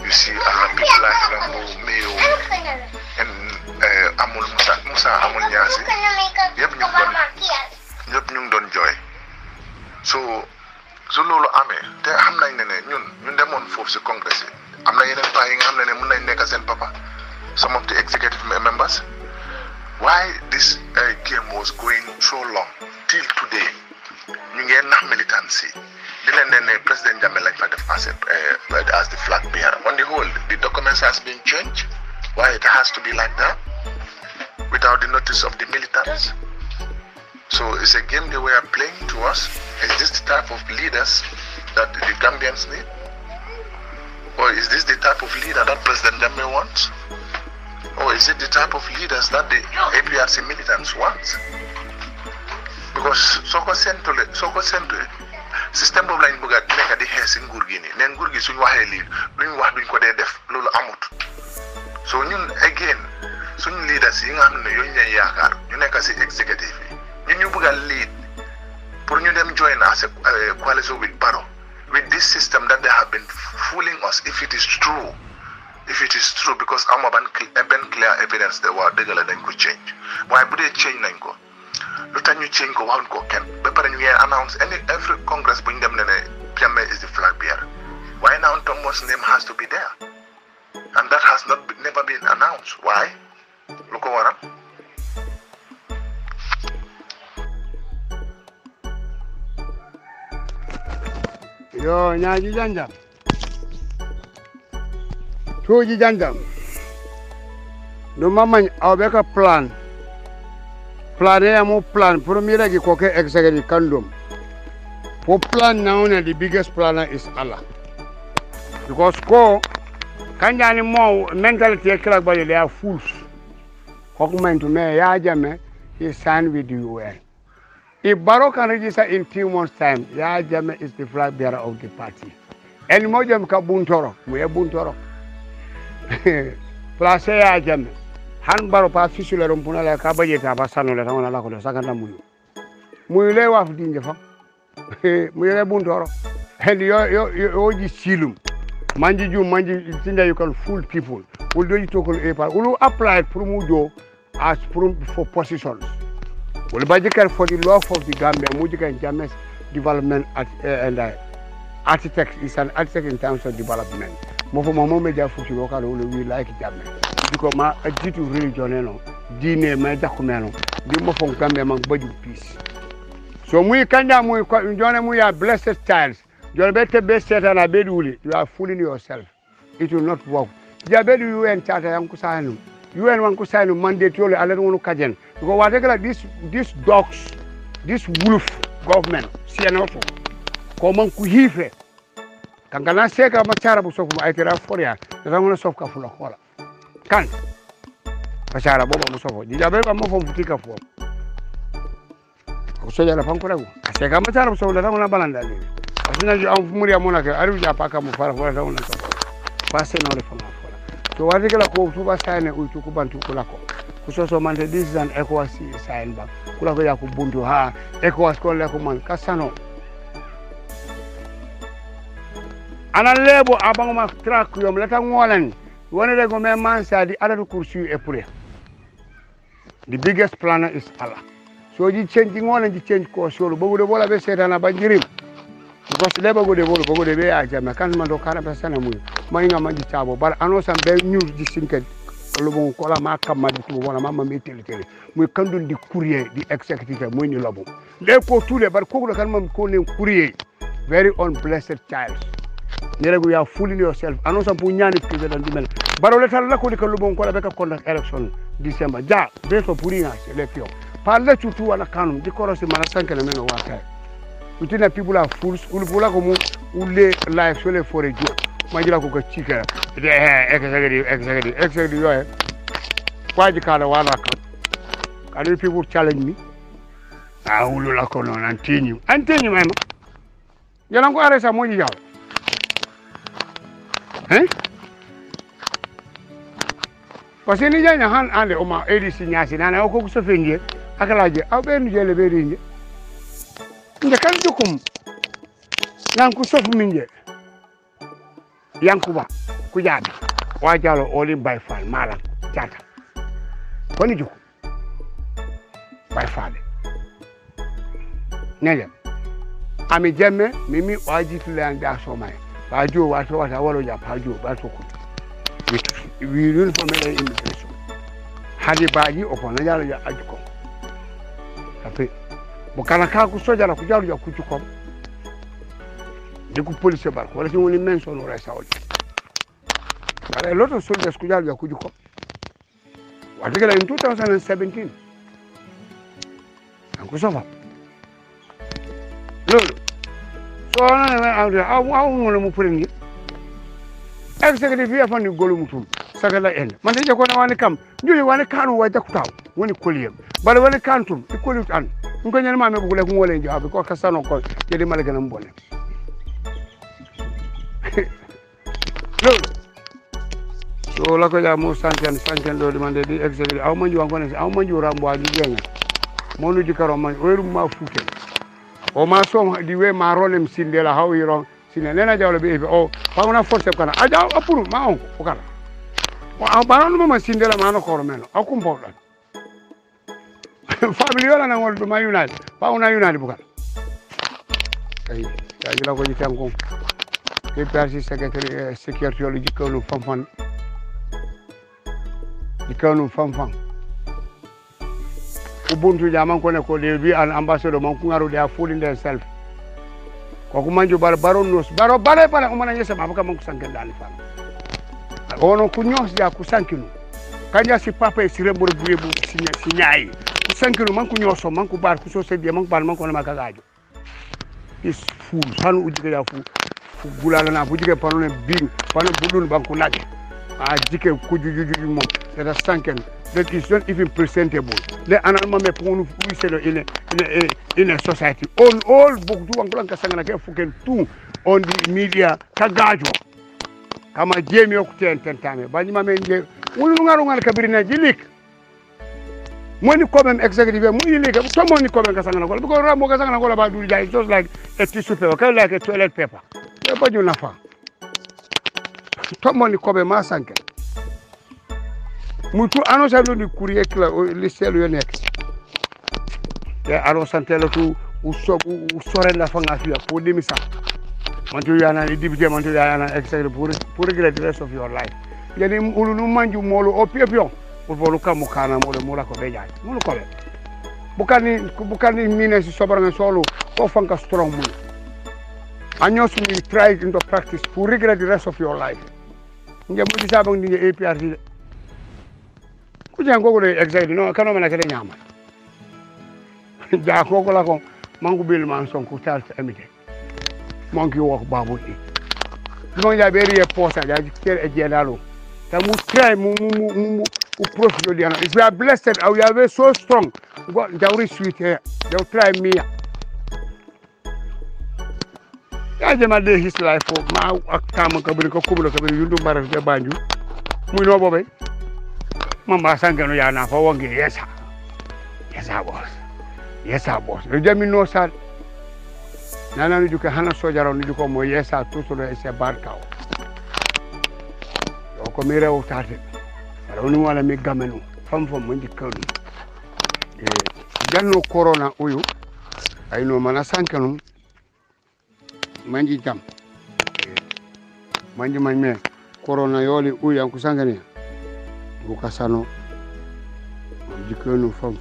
you see people like Rambo Mayo and amul Musa amul Ñaasi yëpp ñu ngi doon jooy so loolu amee te xam nañ ne ñun demoon foofu si congrès yi am na yeneen paa yi nga xam ne mun nañ nekk seen papa some of the executive members why this game was going so long till today ñu ngeen nax militancy di leen ne President Jammeh lañ fa def as the flag bearer on the whole the documents has been changed why it has to be like that without the notice of the militants. So it's a game they were playing to us. Is this the type of leaders that the Gambians need? Or is this the type of leader that President Jammeh wants? Or is it the type of leaders that the APRC militants want? Because soko sento system boobu lañ bëgg a nekk di xees si nguur gi nii neen nguur gi suñu waxee lii luñ wax duñ ko dee def loolu amut so ñun again suñu leaders yi nga xam ne yooyu ñuy yaakaar ñu nekk si executive yi ñu bëgg a lead pour ñu dem join as a coalition with Barrow with this system that they have been fooling us if it is true because am na benn clear evidence de waa dëgg la dañ ko change waaye bu dee change nañ ko lu tax ñu change ko waxuñ ko kenn ba pare ñu ngi announce every congress bu ñu dem ne Jammeh is the flag bearer. Why now Thomas' name has to be there? And that has never been announced. Why? Look over. Yo, nyaji janda. Tuji janda. No mama aweka plan. Plan ya mo plan. Premier ki koke executive kandom. For plan now, the biggest planner is Allah. Because kanjani mo mentality ekrak body they are fools. Kokumen to me ya Jammeh he signed with the UN. If Barrow can register in 2 months' time, ya Jammeh is the flag bearer of the party. And mojam ka buntoro, muye buntoro. Place ya Jammeh. Han Barrow pa fisule rompuna la ka baje ta basano la tangona la ko sakanda muyu. Muyu le waf dinje fa. Muye buntoro. And yo ji silum. Manji tinda you can fool people. Will do it to will apply for as for positions. Will budget for the law of the Gambia, Mujika and Jammeh's development and architect is an architect in terms of development. Mofo mamo meja fuki local we like Jammeh. Because ma ajitu religion dine ma jakumeno. Di mofo Gambia man baju peace. So mu kanja mu jone mu ya blessed child. You better be set and abeduli. You are fooling yourself. It will not work. Jabedu UN charter yankusanu. UN wankusanu mandate yole alenu kajen. Because whatever these dogs, this wolf government, CNOFO, common kuhife. Kankana seka machara busofu aitera foria. Nazamuna sofka fula kola. Kan. Machara boba musofo. Jabeba mofo mfutika fo. Kusoja la pankuragu. Seka machara busofu nazamuna balanda lini. Asina muri amona ke ari ja paka mu fara fara tauna to passe no le fama fara to wadi kala ko tuba sayne utu ku bantu kula ko kusoso mante this is an ECOWAS sign back kula ko ya ku buntu ha ECOWAS ko le ko man kasano ana lebo abango ma track yom la tan wolan wona de go me man sa di ala kursu e pure the biggest planner is Allah so ji changing wona ji change ko solo bobu de bola be setana banjirim because leba go de be a Jammeh kan man do kana persona mu mainga manji chabo bar anosa be news di sinke lobo ko la ma kam ma di to wala ma me tele muy kandun di courrier di executive muy ni lobo le ko touré bar ko do kan mam ko ne courrier very unblessed child neregu ya fooling yourself anosa bu ñani president di mel baro le tal la ko di ko lobo ko la be ka conduct election December ja be so pour nga election par le tutu wala kanum di korosi mana sanke le meno wata utina people are fools ulfula ko mu ulle live sur les forêts jo majira ko ko chika exactly yo kwaji kala wala can people challenge me ulula ko non antinyu mama yalan ko aresa moji jaw parce que ni janya han ande o ma edisi nyasi nana ko so fenje akalaje aw be nu jele be rinje nde kan jokum yanku sofu minje yankuba kujabi wajalo oli by fall mala jata koni jokum by fall nele ami Jammeh mimi wajitu le anda so mai bajo wato wata walo ja bajo ba to ku we run for me immigration hadi baji opona jalo ja ajuko ape bokana ka ku soja la ku jalu ja ku ko de ku police bar wala woni mention no resa wala a lot of soldiers ku jalu ja ku ko watigala in 2017 anku sofa lolo aw ngolo mu preni executive ya fani golu mutum sagala en man de ko na wani kam njuli wani kanu wa jakutaw woni koliyem bala wani kantum e koliyut an ngo nyal ma me bugule ko ngole jabe ko kasano ko yedi malagana mbole so la ko ja mo santen do demande di executive aw manju ngone aw manju rambo aju genga mo nu di karo man weru ma fuke o ma som di we ma rolem sindela haw yiro sine nena jawle be o pangona force kana aja apuru ma on ko kala wa baron mo ma sindela ma no koro melo akum bodan family wala na ngol ma united pangona united bukal ay ya jila ko jitan ko ke persi secretary security lo jikko fanfan jikko fanfan ubuntu jaman ko ne ko de bi an ambassador man ko ngaro de a fulinde self ko ko manju baron nos baro bale bale o mana yesa mabaka man ko sanken dali fam ono ku nyos ja ku sankinu kanja si papa e si rembore buye bu sinyai ku sankinu man ku nyoso man ku bar ku so sedi man bar man ko ma kagajo is fool hanu ujike ya fu gulala na bujike panone bing pano budun banku nage a jike ku jujuju mom c'est da sanken that is not even presentable le anama me ponu fu selo in a society all book du wangulan ka sangana ke fuken tout on the media kagajo kama jemi okute tentame banyima me nje wulu ngaro ngal kabirina jilik moni comme executive mu yilik to moni comme ka sangana ko because ramo ka sangana ko ba du jay just like a tissue paper ka like a toilet paper e ba ju nafa to moni comme ma sanke mutu annonce lo di courrier kila listelu yo nek ya annonce lo tu usore la fanga fiya ko demisa man tu yana député man tu yana executive pour regret the rest of your life yani ulunu manju molo o pepio pour volu kamu kana molo ko be jaay molo ko be bukani mine si sobaranga solo ko fanka strong mu anyos mi try into practice pour regret the rest of your life nge mu disabang ni APRC ku jango ko executive no kanu mena kede nyama ja ko la ko mangu bil man son ku tal amite mangi wok babu ni mo ya beri e posa ja ker e jenalo ta mu try mu profit do diana if you are blessed or you are very so strong go jawri sweet here they try me ya jema de his life for ma akama ka bari ko kubulo ka bari yundu barak de banju muy no bobay mamba sangano ya na fa wonge yesa boss le jami no sal nana ñu ko hana sojaro ñu ko mo yesa tutulu e se barkaw o ko mi rew taate ala woni wala mi gamenu fam mo jikkalu e janno corona uyu ay no mana sankanu manji jam manji me corona yoli uyu an ko sangani ko kasano jikkalu fam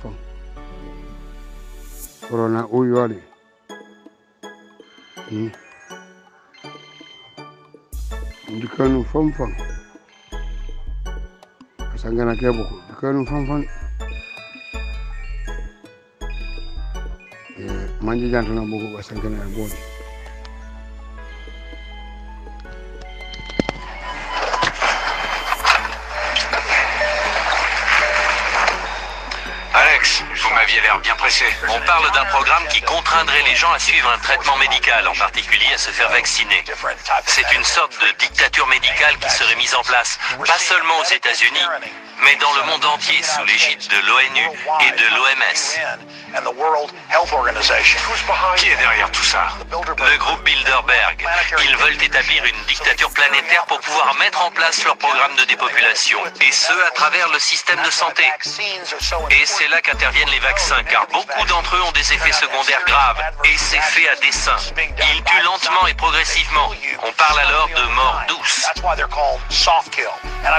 corona uyu yoli jikanu fam sangana kebo jikanu fam manji jantu na bugo sangana boni Alex, vous m'aviez l'air bien pressé. On parle d'un programme qui contraindrait les gens à suivre un traitement médical, en particulier à se faire vacciner. C'est une sorte de dictature médicale qui serait mise en place, pas seulement aux États-Unis, mais dans le monde entier, sous l'égide de l'ONU et de l'OMS. Qui est derrière tout ça? Le groupe Bilderberg. Ils veulent établir une dictature planétaire pour pouvoir mettre en place leur programme de dépopulation, et ce, à travers le système de santé. Et c'est là qu'interviennent les vaccins, car beaucoup d'entre eux ont des effets secondaires graves, et c'est fait à dessein. Ils tuent lentement et progressivement. On parle alors de mort douce.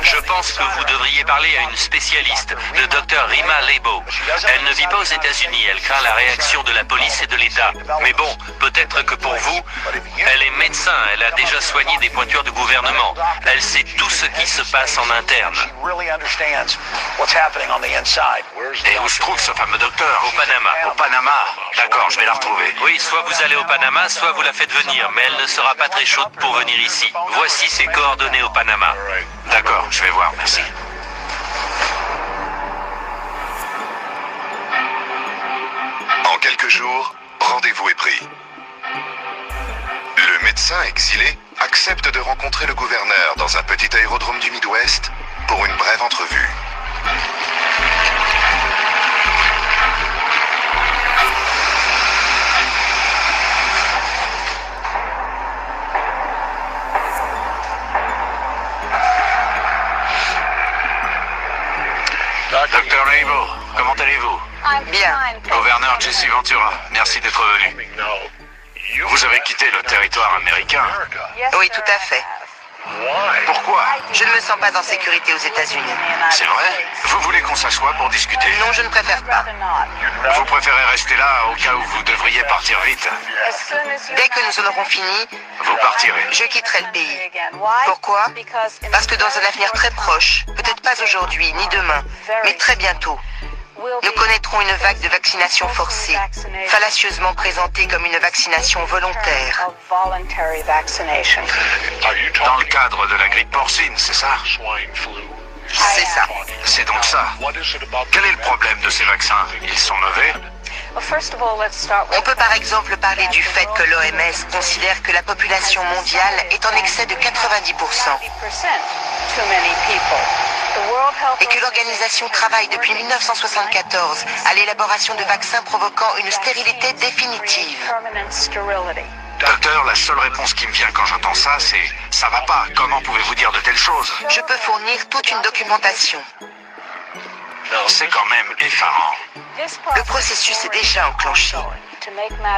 Je pense que vous devriez parler à une spécialiste, le docteur Rima Lebo. Elle ne vit pas aux États-Unis, elle craint la réaction de la police et de l'État. Mais bon, peut-être que pour vous, elle est médecin, elle a déjà soigné des pointures du gouvernement. Elle sait tout ce qui se passe en interne. Et où se trouve ce fameux docteur? Au Panama. Au Panama. D'accord, je vais la retrouver. Oui, soit vous allez au Panama, soit vous la faites venir, mais elle ne sera pas très chaude pour venir ici. Voici ses coordonnées au Panama. D'accord, je vais voir, merci. En quelques jours, rendez-vous est pris. Le médecin exilé accepte de rencontrer le gouverneur dans un petit aérodrome du Midwest pour une brève entrevue. Docteur Lebo, comment allez-vous? Bien. Gouverneur Jesse Ventura, merci d'être venu. Vous avez quitté le territoire américain. Oui, tout à fait. Pourquoi? Je ne me sens pas en sécurité aux États-Unis. C'est vrai? Vous voulez qu'on s'assoie pour discuter? Non, je ne préfère pas. Vous préférez rester là au cas où vous devriez partir vite? Dès que nous en aurons fini, Vous partirez. je quitterai le pays. Pourquoi? Parce que dans un avenir très proche, peut-être pas aujourd'hui ni demain, mais très bientôt, nous connaîtrons une vague de vaccination forcée, fallacieusement présentée comme une vaccination volontaire. Dans le cadre de la grippe porcine, c'est ça? C'est ça. C'est donc ça. Quel est le problème de ces vaccins? Ils sont mauvais? On peut par exemple parler du fait que l'OMS considère que la population mondiale est en excès de 90%. Et que l'organisation travaille depuis 1974 à l'élaboration de vaccins provoquant une stérilité définitive. Docteur, la seule réponse qui me vient quand j'entends ça, c'est « ça va pas, comment pouvez-vous dire de telles choses ?» Je peux fournir toute une documentation. C'est quand même effarant. Le processus est déjà enclenché.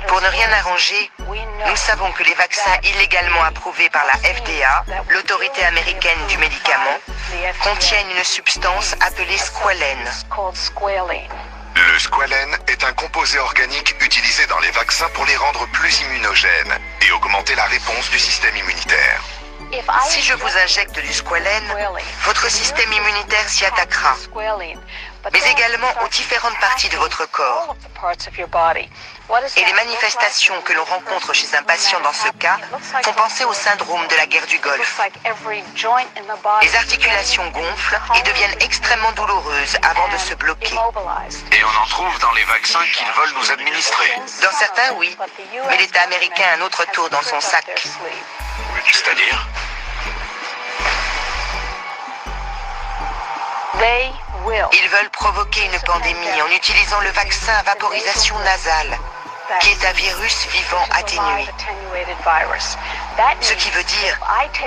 Pour ne rien arranger, nous savons que les vaccins illégalement approuvés par la FDA, l'autorité américaine du médicament, contiennent une substance appelée squalène. Le squalène est un composé organique utilisé dans les vaccins pour les rendre plus immunogènes et augmenter la réponse du système immunitaire. Si je vous injecte du squalène, votre système immunitaire s'y attaquera, mais également aux différentes parties de votre corps. Et les manifestations que l'on rencontre chez un patient dans ce cas font penser au syndrome de la guerre du Golfe. Les articulations gonflent et deviennent extrêmement douloureuses avant de se bloquer. Et on en trouve dans les vaccins qu'ils veulent nous administrer. Dans certains, oui, mais l'État américain a un autre tour dans son sac. C'est-à-dire? Ils veulent provoquer une pandémie en utilisant le vaccin à vaporisation nasale, qui est un virus vivant atténué. Ce qui veut dire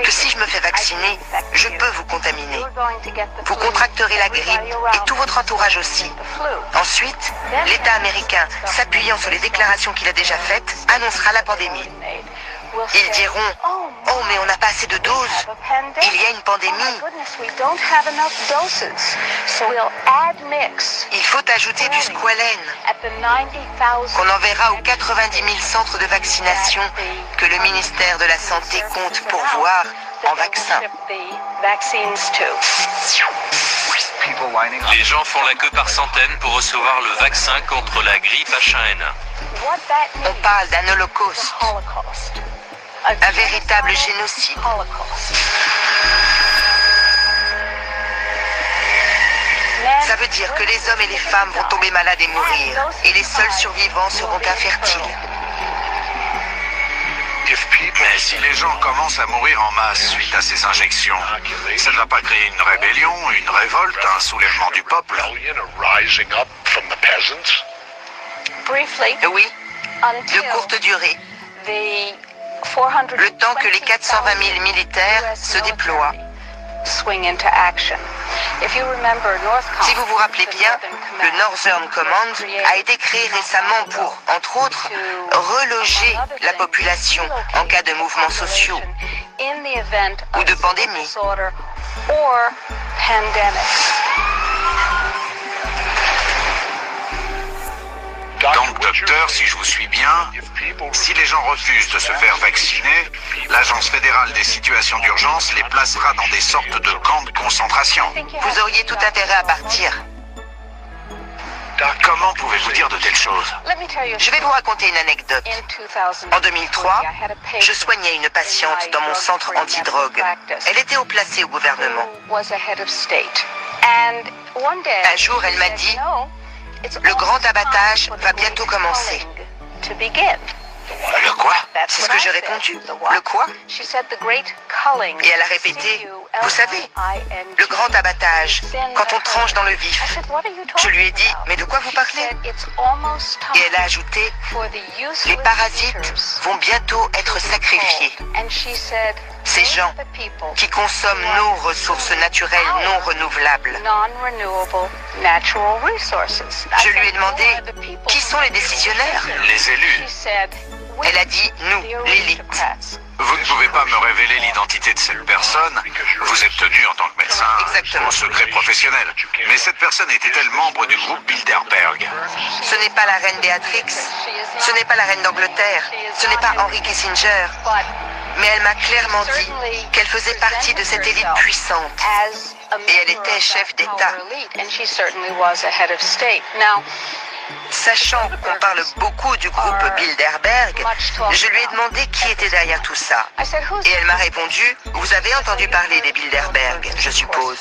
que si je me fais vacciner, je peux vous contaminer. Vous contracterez la grippe et tout votre entourage aussi. Ensuite, l'État américain, s'appuyant sur les déclarations qu'il a déjà faites, annoncera la pandémie. Ils diront « Oh, mais on n'a pas assez de doses. Il y a une pandémie. » Il faut ajouter du squalène qu'on enverra aux 90 000 centres de vaccination que le ministère de la Santé compte pourvoir en vaccins. Les gens font la queue par centaines pour recevoir le vaccin contre la grippe H1N1. On parle d'un holocauste, un véritable génocide. Ça veut dire que les hommes et les femmes vont tomber malades et mourir, et les seuls survivants seront infertiles. Mais si les gens commencent à mourir en masse suite à ces injections, ça ne va pas créer une rébellion, une révolte, un soulèvement du peuple? Oui, de courte durée. Le temps que les 420 000 militaires se déploient. Si vous vous rappelez bien, le Northern Command a été créé récemment pour, entre autres, reloger la population en cas de mouvements sociaux ou de pandémie. Donc, docteur, si je vous suis bien, si les gens refusent de se faire vacciner, l'Agence fédérale des situations d'urgence les placera dans des sortes de camps de concentration. Vous auriez tout intérêt à partir. Comment pouvez-vous dire de telles choses? Je vais vous raconter une anecdote. En 2003, je soignais une patiente dans mon centre antidrogue. Elle était haut placée au gouvernement. Un jour, elle m'a dit, le grand abattage va bientôt commencer. Le quoi? C'est ce que j'ai répondu. Le quoi? Et elle a répété, vous savez, le grand abattage, quand on tranche dans le vif. Je lui ai dit, mais de quoi vous parlez? Et elle a ajouté, les parasites vont bientôt être sacrifiés. Ces gens qui consomment nos ressources naturelles non renouvelables. Je lui ai demandé, qui sont les décisionnaires? Les élus. Elle a dit, nous, l'élite. Vous ne pouvez pas me révéler l'identité de cette personne. Vous êtes tenu en tant que médecin au secret professionnel. Mais cette personne était-elle membre du groupe Bilderberg? Ce n'est pas la reine Béatrix. Ce n'est pas la reine d'Angleterre. Ce n'est pas Henry Kissinger. Mais elle m'a clairement dit qu'elle faisait partie de cette élite puissante. Et elle était chef d'État. Sachant qu'on parle beaucoup du groupe Bilderberg, je lui ai demandé qui était derrière tout ça. Et elle m'a répondu, vous avez entendu parler des Bilderberg, je suppose.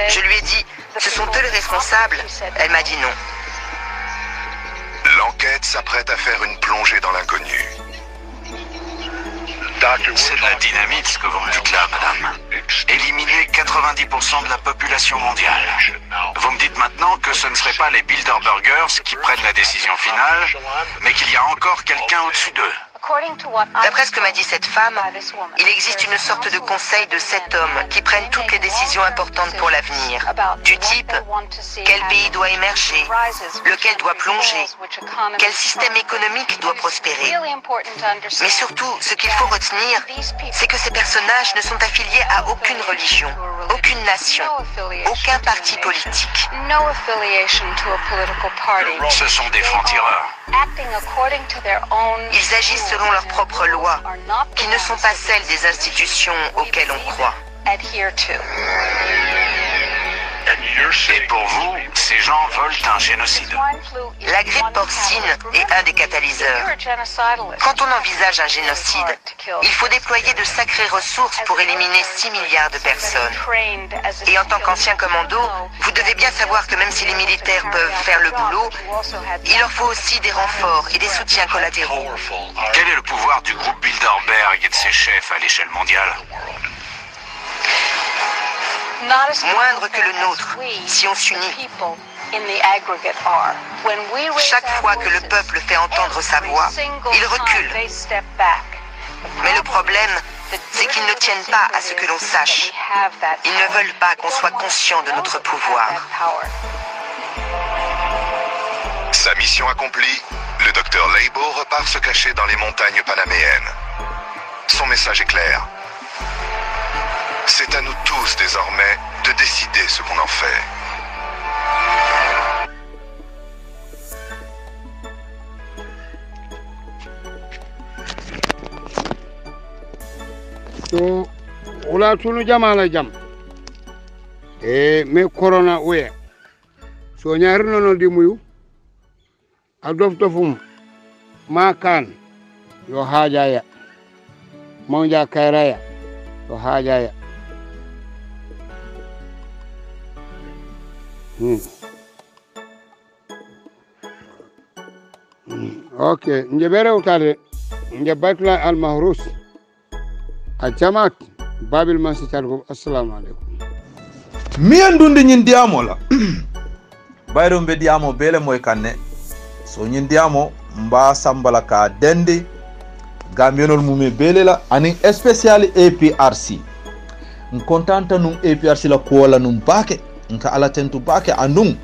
Je lui ai dit, ce sont eux les responsables? Elle m'a dit non. L'enquête s'apprête à faire une plongée dans l'inconnu. C'est de la dynamite ce que vous me dites là, madame. Éliminer 90% de la population mondiale. Vous me dites maintenant que ce ne seraient pas les Bilderbergers qui prennent la décision finale, mais qu'il y a encore quelqu'un au-dessus d'eux. D'après ce que m'a dit cette femme, il existe une sorte de conseil de 7 hommes qui prennent toutes les décisions importantes pour l'avenir. Du type, quel pays doit émerger, lequel doit plonger, quel système économique doit prospérer. Mais surtout, ce qu'il faut retenir, c'est que ces personnages ne sont affiliés à aucune religion, aucune nation, aucun parti politique. Ce sont des francs-tireurs. Ils agissent selon leurs propres lois, qui ne sont pas celles des institutions auxquelles on croit. Et pour vous, ces gens veulent un génocide. La grippe porcine est un des catalyseurs. Quand on envisage un génocide, il faut déployer de sacrées ressources pour éliminer 6 milliards de personnes. Et en tant qu'ancien commando, vous devez bien savoir que même si les militaires peuvent faire le boulot, il leur faut aussi des renforts et des soutiens collatéraux. Quel est le pouvoir du groupe Bilderberg et de ses chefs à l'échelle mondiale? Moindre que le nôtre, si on s'unit. Chaque fois que le peuple fait entendre sa voix, il recule. Mais le problème, c'est qu'ils ne tiennent pas à ce que l'on sache. Ils ne veulent pas qu'on soit conscient de notre pouvoir. Sa mission accomplie, le docteur Leibo repart se cacher dans les montagnes panaméennes. Son message est clair. C'est à nous tous désormais de décider ce qu'on en fait. So wala tunu jamala jam me corona uye so ñaari nono di muyu a doftofum ma kan yo haajaya mawja kayraya yo haajaya ok nje bere utale nje batla al mahrus a jamaat babil masital ko assalamu alaikum mi andunde nyin diamo la bayro be diamo bele moy kanne so nyin diamo mba sambala ka dende gambionol mume bele la ani especially APRC kontanta num APRC la kuola num bake nka ala tentu bake andum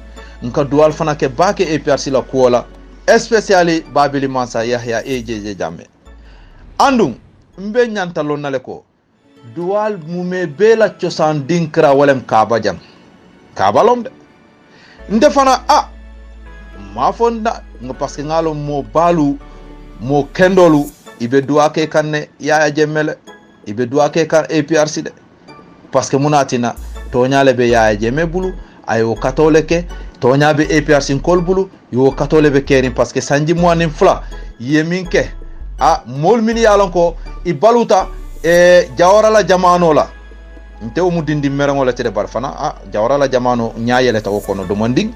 nka dual fana ke bake APRC la kuola especially Babili Mansa Yahya AJJ Jammeh andum mbe nyanta lonnale ko dual mume bela ciosan dinkra walem kaba jam kaba lomde nde fana ma fonda nga parce que ngalo mo balu mo kendolu ibe duwa ke kanne Yaya Jammeh ibe duwa ke kan APRC de parce que munatina toñale be Yaya Jammeh bulu ayo katole ke toñabe APRC kol bulu yo katole be kerin parce que sanji moanin fula yeminke mol min yalon ko ibaluta jawara la jamano la nte o mudindi merango la tede barfana jawara la jamano nyaayele taw ko no do manding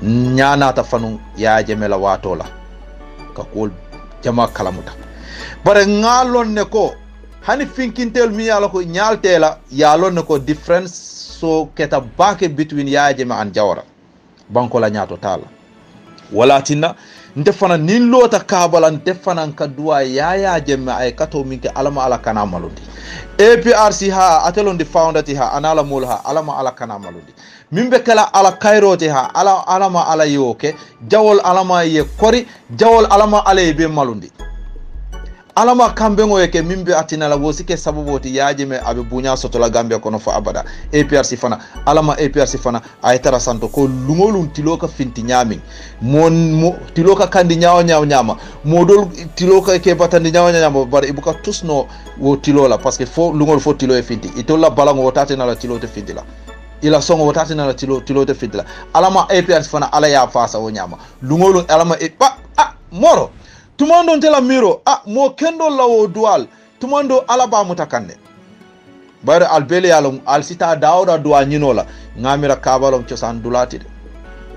nyaana ta fanu Yaya Jammeh la wato la ka kol jama kalamuta bare ngalon ne ko hani finkintel mi yalo ko nyaaltela yalon ne ko difference so keta bake between Yaya Jammeh and jawara banko la nyaato tala wala tinna nte fana nin lota kabala nte fana ka duwa Yaya Jammeh ay kato minke alama ala kana malundi APRC ha atelondi foundati ha anala mul ha alama ala kana malundi mimbe kala ala kairoti ha alama ala yoke jawol alama ye kori jawol alama ala be malundi alama kambengo yake mimbe atina la wosike saboboti Yaya Jammeh abe bunya soto la Gambia kono fo abada APRC fana alama APRC fana ay tara santo ko lungolun tiloka finti nyami mo tiloka kandi nyama modol tiloka ke batandi nyama bar ibuka tusno wo tilola parce que fo lungol fo tilo e finti itola balango wotate na la tilo te finti la ila songo wotate na la tilo te finti la alama APRC fana ala ya fasa wo nyama lungolun alama moro tumando ntela miro mo kendo lawo dual tumando alaba mutakande bare albele yalom alsita dawda duwa nyinola ngamira kabalom ciosan dulati de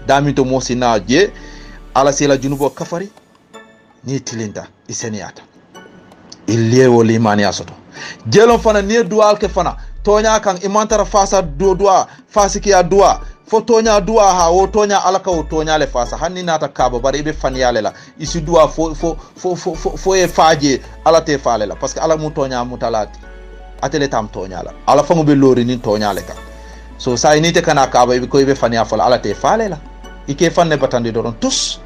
damito mosina je ala sila junubo kafari ni tilinta iseniata illewo limani asoto jelon fana ni dual ke fana tonya kan imantara fasa duwa fasiki ya duwa fo tonya duwa ha wo tonya alaka wo tonya le fasa hanni nata kaba bare be fan yale la isi duwa fo e faaje ala te faale la parce que ala mu tonya mutalati atele tam tonya la ala fango be lori ni tonya le ka so say ni te kana kaba be ko be fan ya fala ala te faale la ike fan ne batande doron tous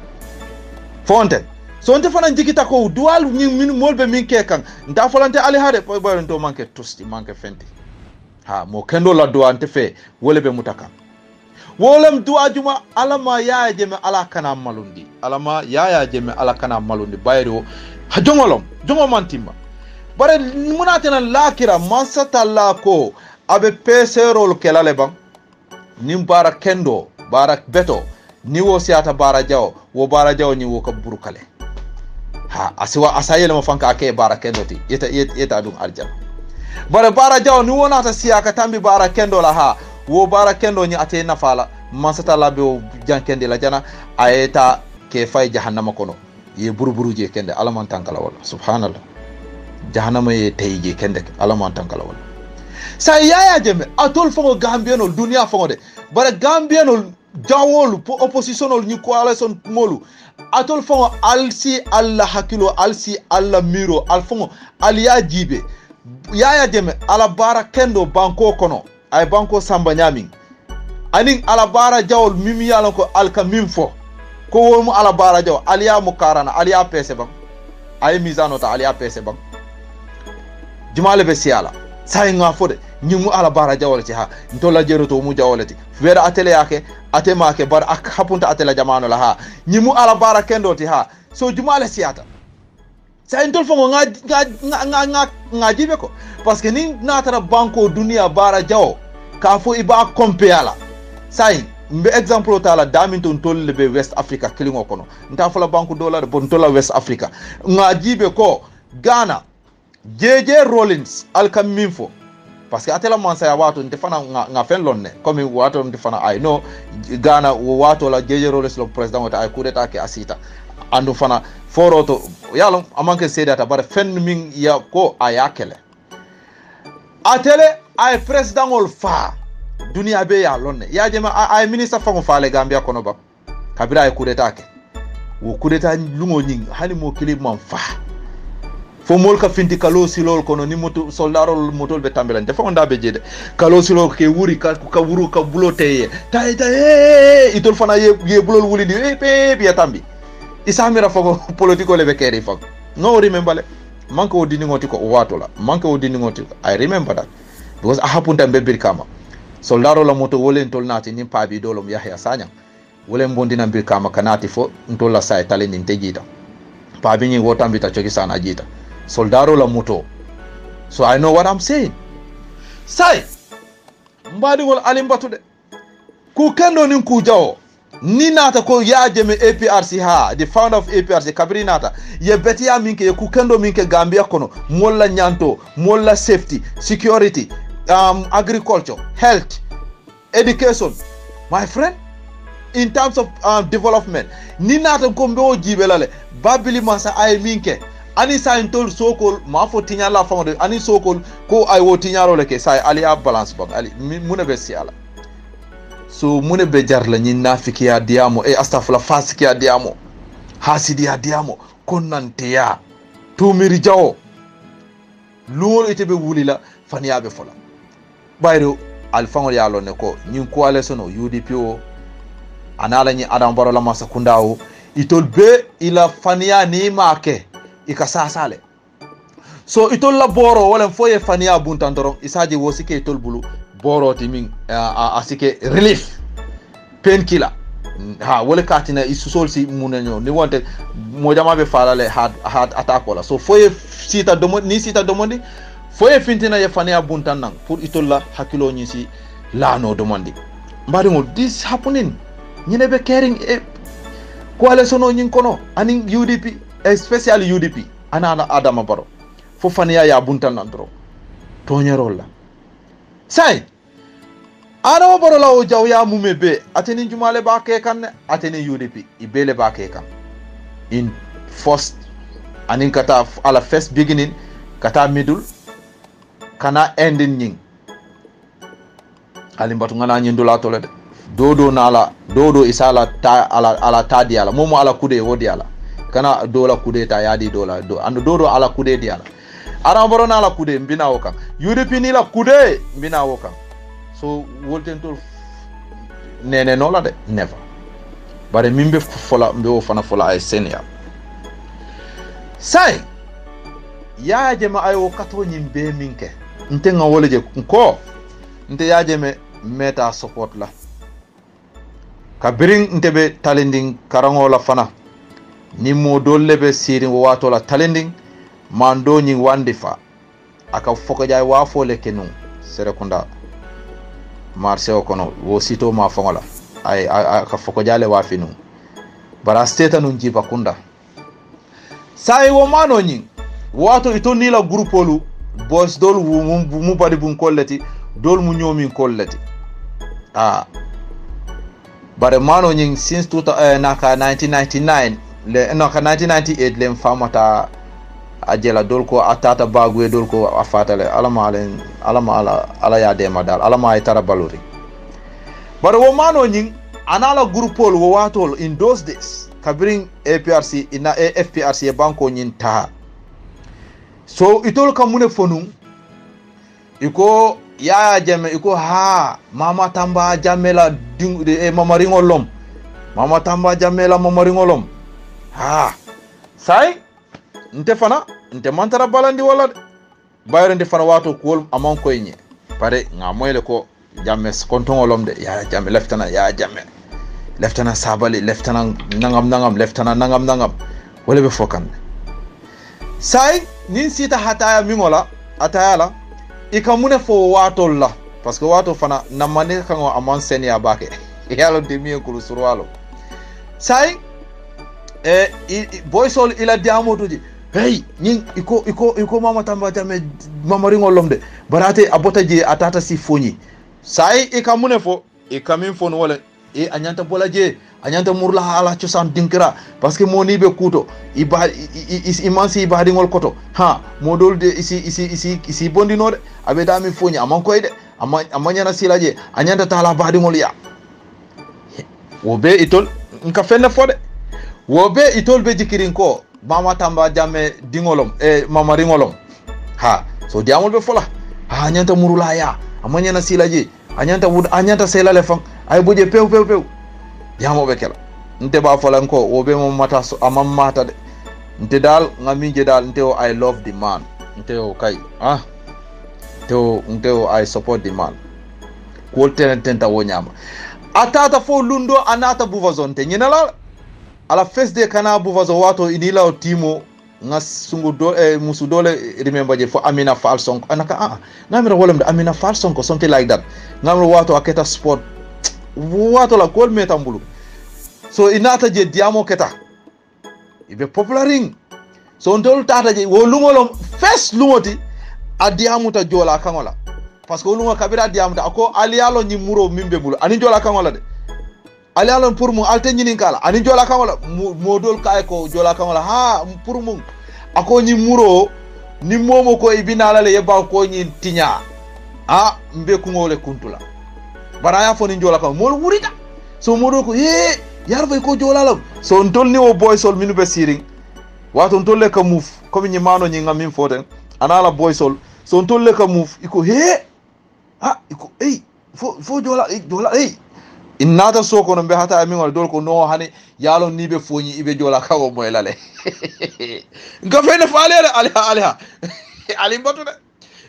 fonte so nte fana jikita ko duwal min molbe min ke kan nda folante ali hade boy boy to manke tusti manke fenti mo kendo la duwa nte fe wole be mutaka wolem duwa juma alama Yaya Jammeh ala kana malundi alama Yaya Jammeh ala kana malundi bayro jongo mantimba bare munatena lakira mansata la ko abe peserol kelale bang nim bara kendo bara beto ni wo siata bara jaw wo bara jaw ni wo ka burukale asiwa asayele mo fanka ke bara kendo ti yeta dum aljana bare bara jaw ni wonata siaka tambi bara kendo la wo bara kendo ni ate nafala mansata labe jankende la jana ayeta ke fay jahannama kono ye buruburu je kende alaman tankala wala subhanallah jahannama ye tayje kende alaman tankala wala sa Yaya Jammeh atol fongo gambienol dunia fongo de bare gambienol jawolu oppositionol ni coalition molu atol fongo alsi alla hakilo alsi alla miro alfongo aliya jibe Yaya Jammeh ala bara kendo banko kono ay banko samba nyamin anin ala bara jawol mimi yalon ko alka mimfo ko womu ala bara jaw aliya mukarana aliya pese bang ay mizano ta aliya pese bang jumale be siala say nga fode nyimu ala bara jawol ci ntola jeroto mu jawolati wera atele yake atema ke bar ak hapunta atela jamano la nyimu ala bara kendo ti so jumale siata say ntol fongo nga jibe ko parce que ni natara banko dunia bara jaw ka fo iba kompeala say mbe exemple tala daminton tolle be West Africa kilingo kono nta fala banku dollar bon tola West Africa nga jibe ko Ghana JJ Rollins alkaminfo parce que atela mansa ya watu ndefana nga fen lonne comme watu ndefana I know Ghana watu la JJ Rollins lo president wata ay kudeta ke asita andu fana foroto yalo amanke sedata bare fen min ya ko ayakele atele ay president ol fa dunia be ya lonne ya jema ay ministre fango faale Gambia kono ba kabira ay kudeta ke wo kudeta lungo nying hani mo kilib man fa fo mol ka finti kalo silol kono ni moto soldarol motol be tambelante fo onda be jede kalo silol ke wuri ka wuru ka bulote tay itol fana ye bulol wuli di pe ya tambi isamira fo politiko le be keri fo no remember le manko o dini ngoti ko watola manko o dini ngoti I remember that because a hapunta be birkama soldaro la moto wolen tol nati ni pabi dolom Yahya Sanyang wolen bondina birkama kanati fo ntolla sai tale ni tejita pabi ni wotambita choki sana jita soldaro la moto. So I know what I'm saying. Sai mbadi wol alimbatude ku kendo nin ku jawo ni nata ko yaajeme APRC ha the founder of APRC kabri nata ye betiya minke ye ku kendo minke Gambia kono molla nyanto molla safety security agriculture health education my friend in terms of development ni nata ko mbe jibelale babili masa ay minke ani sa ntol sokol ma fo tinyala fawde ani sokol ko ay wo tinyaro leke say ali a balance bang ali mune be si ala so mune be jar la nyi nafiki ya diamo astafula fasiki ya diamo hasidi ya diamo konante ya tumiri jawo luwol ite be wulila faniya be fola bayro alfangol ya lonne ko nyin ko ale sono UDP o anala nyi adam baro la masa kundawo itol be ila faniya ni make ikasasale so itol la boro wala foye faniya buntandoro isaje wosike itol bulu boro timin asike relief painkiller ha wala katina isusol si munenyo ni wonte mo jama be falale hard attack wala so foye sita domondi foye fintina ye faniya buntannan pour itol la hakilo nyi si lano domondi mbari mo this happening nyine be caring coalition nyin kono anin UDP especially UDP ana Adama Barrow fo faniya ya buntan nandro toñerol la say Adama Barrow la o jaw ya mumebe ateni jumale ba ke kan ateni UDP ibele ba ke kan in first anin kata ala first beginning kata middle kana ending nying ali mbatu ngana nyindula tolede dodo isala ta ala tadi ala momo ala kude wodi ala kana dola kude ta yadi dola ando dodo ala kude di ala Adama Barrow na ala kude mbina wokan UDP ni la kude mbina wokan so wolten to nene no la de never bare mimbe fola mbe o fana fola ay senia sai yaaje ma ayo kato nyimbe minke nte nga woleje ko nte yaaje me meta support la kabirin nte be talending karango la fana ni mo dolle be sirin wato la talending mando nyi wandifa aka foko jay wa fole kenu serekunda marché o kono wo sito ma fongola ay aka foko jale wa finu bara steta nun jiba kunda sai wo mano nyi wato ito ni la groupolu boss dol mu badi bun kolleti dol mu nyomi kolleti bare mano nyi since naka 1999 naka 1998 le famata ajela dol ko atata bagwe dol ko afatale ala ya de madal ala ma itara balori bare wo mano nyi anala groupol wo watol in those days kabring APRC ina FPRC banko nyin ta so itol kamune fonum iko ya jame iko ha mama tamba jamela mama ringolom mama tamba jamela mama ringolom ha sai nte fana nte mantara balandi wala bayre nte fana wato ko amon ko nye pare nga moyle ko jamme kontongolom de ya jamme leftana ya jamme leftana sabali leftana nangam leftana nangam wala be fokan sai nin sita hataya mingola atayala ikamune fo wato la parce que wato fana namane kango amon senia bake yalo demi ko surwalo sai boysol ila diamotoji hey nyin iko mama tamba jame mama ringolom de barate abota je atata si foni sai ikamune fo ikamin fon wala anyanta bolaje anyanta murla ala ciosan dinkira parce que moni be kuto imansi ibadi ngol koto ha modol de isi bondino de abe dami foni amon koyde amanyana silaje anyanta tala badi ngol ya wobe itol nka fenne fode wobe itol be jikirin ko mama tamba jamme dingolom mama ringolom ha so diamol be fola ha nyanta murula ya amanya silaji anyanta selale fang ay buje pew diamo be kala nte ba fola ko wo be mo mata so amam mata de nte dal ngamije dal nte o I love the man nte o kai nte o I support the man ko tenta wonyama atata fo lundo anata buvazonte nyinala ala first day kana buvazo wato inila o timo nga sungu do musu dole remember je fo Amina Fall Sonko anaka ngamira wolem de Amina Fall Sonko something like that ngamro wato aketa sport wato la kol metambulu so inata je diamo keta ibe popularing so ndol tata je wo lungolom first lungoti adiamuta jola kangola parce que lungo kabira diamuta ako alialo ni muro mimbe bulu ani jola kangola de alialo pour mu alte nyinin kala ani jola kangola modol kay ko jola kangola ha pour mu ako ni muro ni momo ko ibinala le yeba ko nyin tinya mbe ku ngole kuntula baraya fo ni jola kangola mo wurita so modo ko yar fay ko jola lam so ndol ni o boy sol minu be siring wato ndol le ka move comme ni mano ni ngam min foten anala boy sol so ndol le ka move iko iko fo jola innata soko no be hata amingol dol ko no hani yalo ni be foñi ibe jola kawo moy lale nga fene falere aliha ali mbatu de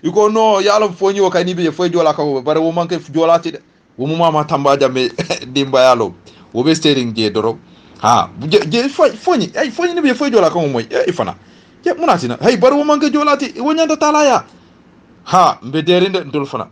iko no yalo foñi o kay ni be fo jola kawo bare wo manke jola ti de wo mo mama tamba jambe dimba yalo wo be steering je doro je foñi foñi ni be fo jola kawo moy ifana je munatina bare wo manke jola ti wo nyanda talaya mbe derinde dol fana